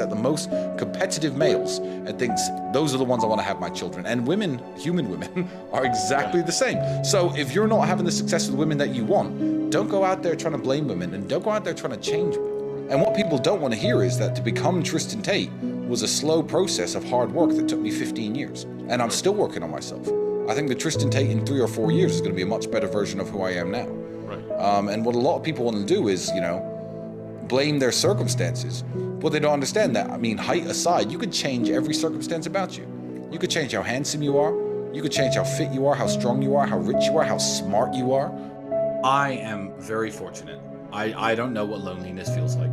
the most competitive males and thinks those are the ones I want to have my children. And women, human women, are exactly the same. So if you're not having the success with women that you want, don't go out there trying to blame women, and don't go out there trying to change women. And what people don't want to hear is that to become Tristan Tate was a slow process of hard work that took me 15 years. And I'm still working on myself. I think the Tristan Tate in 3 or 4 years is going to be a much better version of who I am now. And what a lot of people want to do is, you know, blame their circumstances. But they don't understand that. I mean, height aside, you could change every circumstance about you. You could change how handsome you are. You could change how fit you are, how strong you are, how rich you are, how smart you are. I am very fortunate. I don't know what loneliness feels like.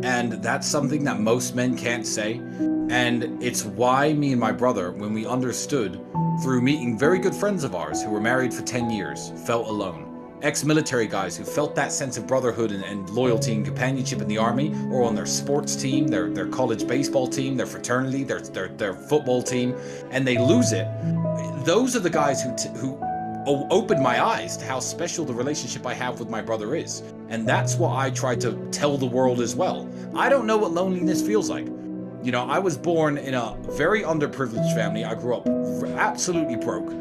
And that's something that most men can't say. And it's why me and my brother, when we understood through meeting very good friends of ours who were married for 10 years, felt alone. Ex-military guys who felt that sense of brotherhood and loyalty and companionship in the army, or on their sports team, their college baseball team, their fraternity, their football team, and they lose it. Those are the guys who opened my eyes to how special the relationship I have with my brother is. And that's what I try to tell the world as well. I don't know what loneliness feels like. You know, I was born in a very underprivileged family. I grew up absolutely broke.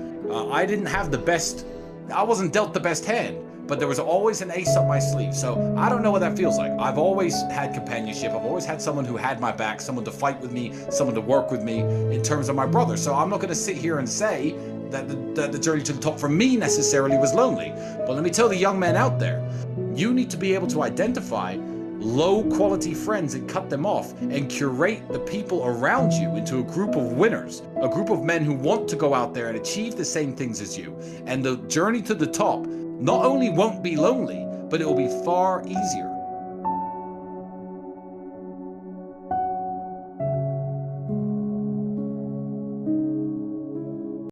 I didn't have the best, I wasn't dealt the best hand, but there was always an ace up my sleeve. So I don't know what that feels like. I've always had companionship. I've always had someone who had my back, someone to fight with me, someone to work with me in terms of my brother. So I'm not going to sit here and say that the journey to the top for me necessarily was lonely. But let me tell the young men out there, you need to be able to identify low quality friends and cut them off, and curate the people around you into a group of winners, a group of men who want to go out there and achieve the same things as you. And the journey to the top not only won't be lonely, but it will be far easier.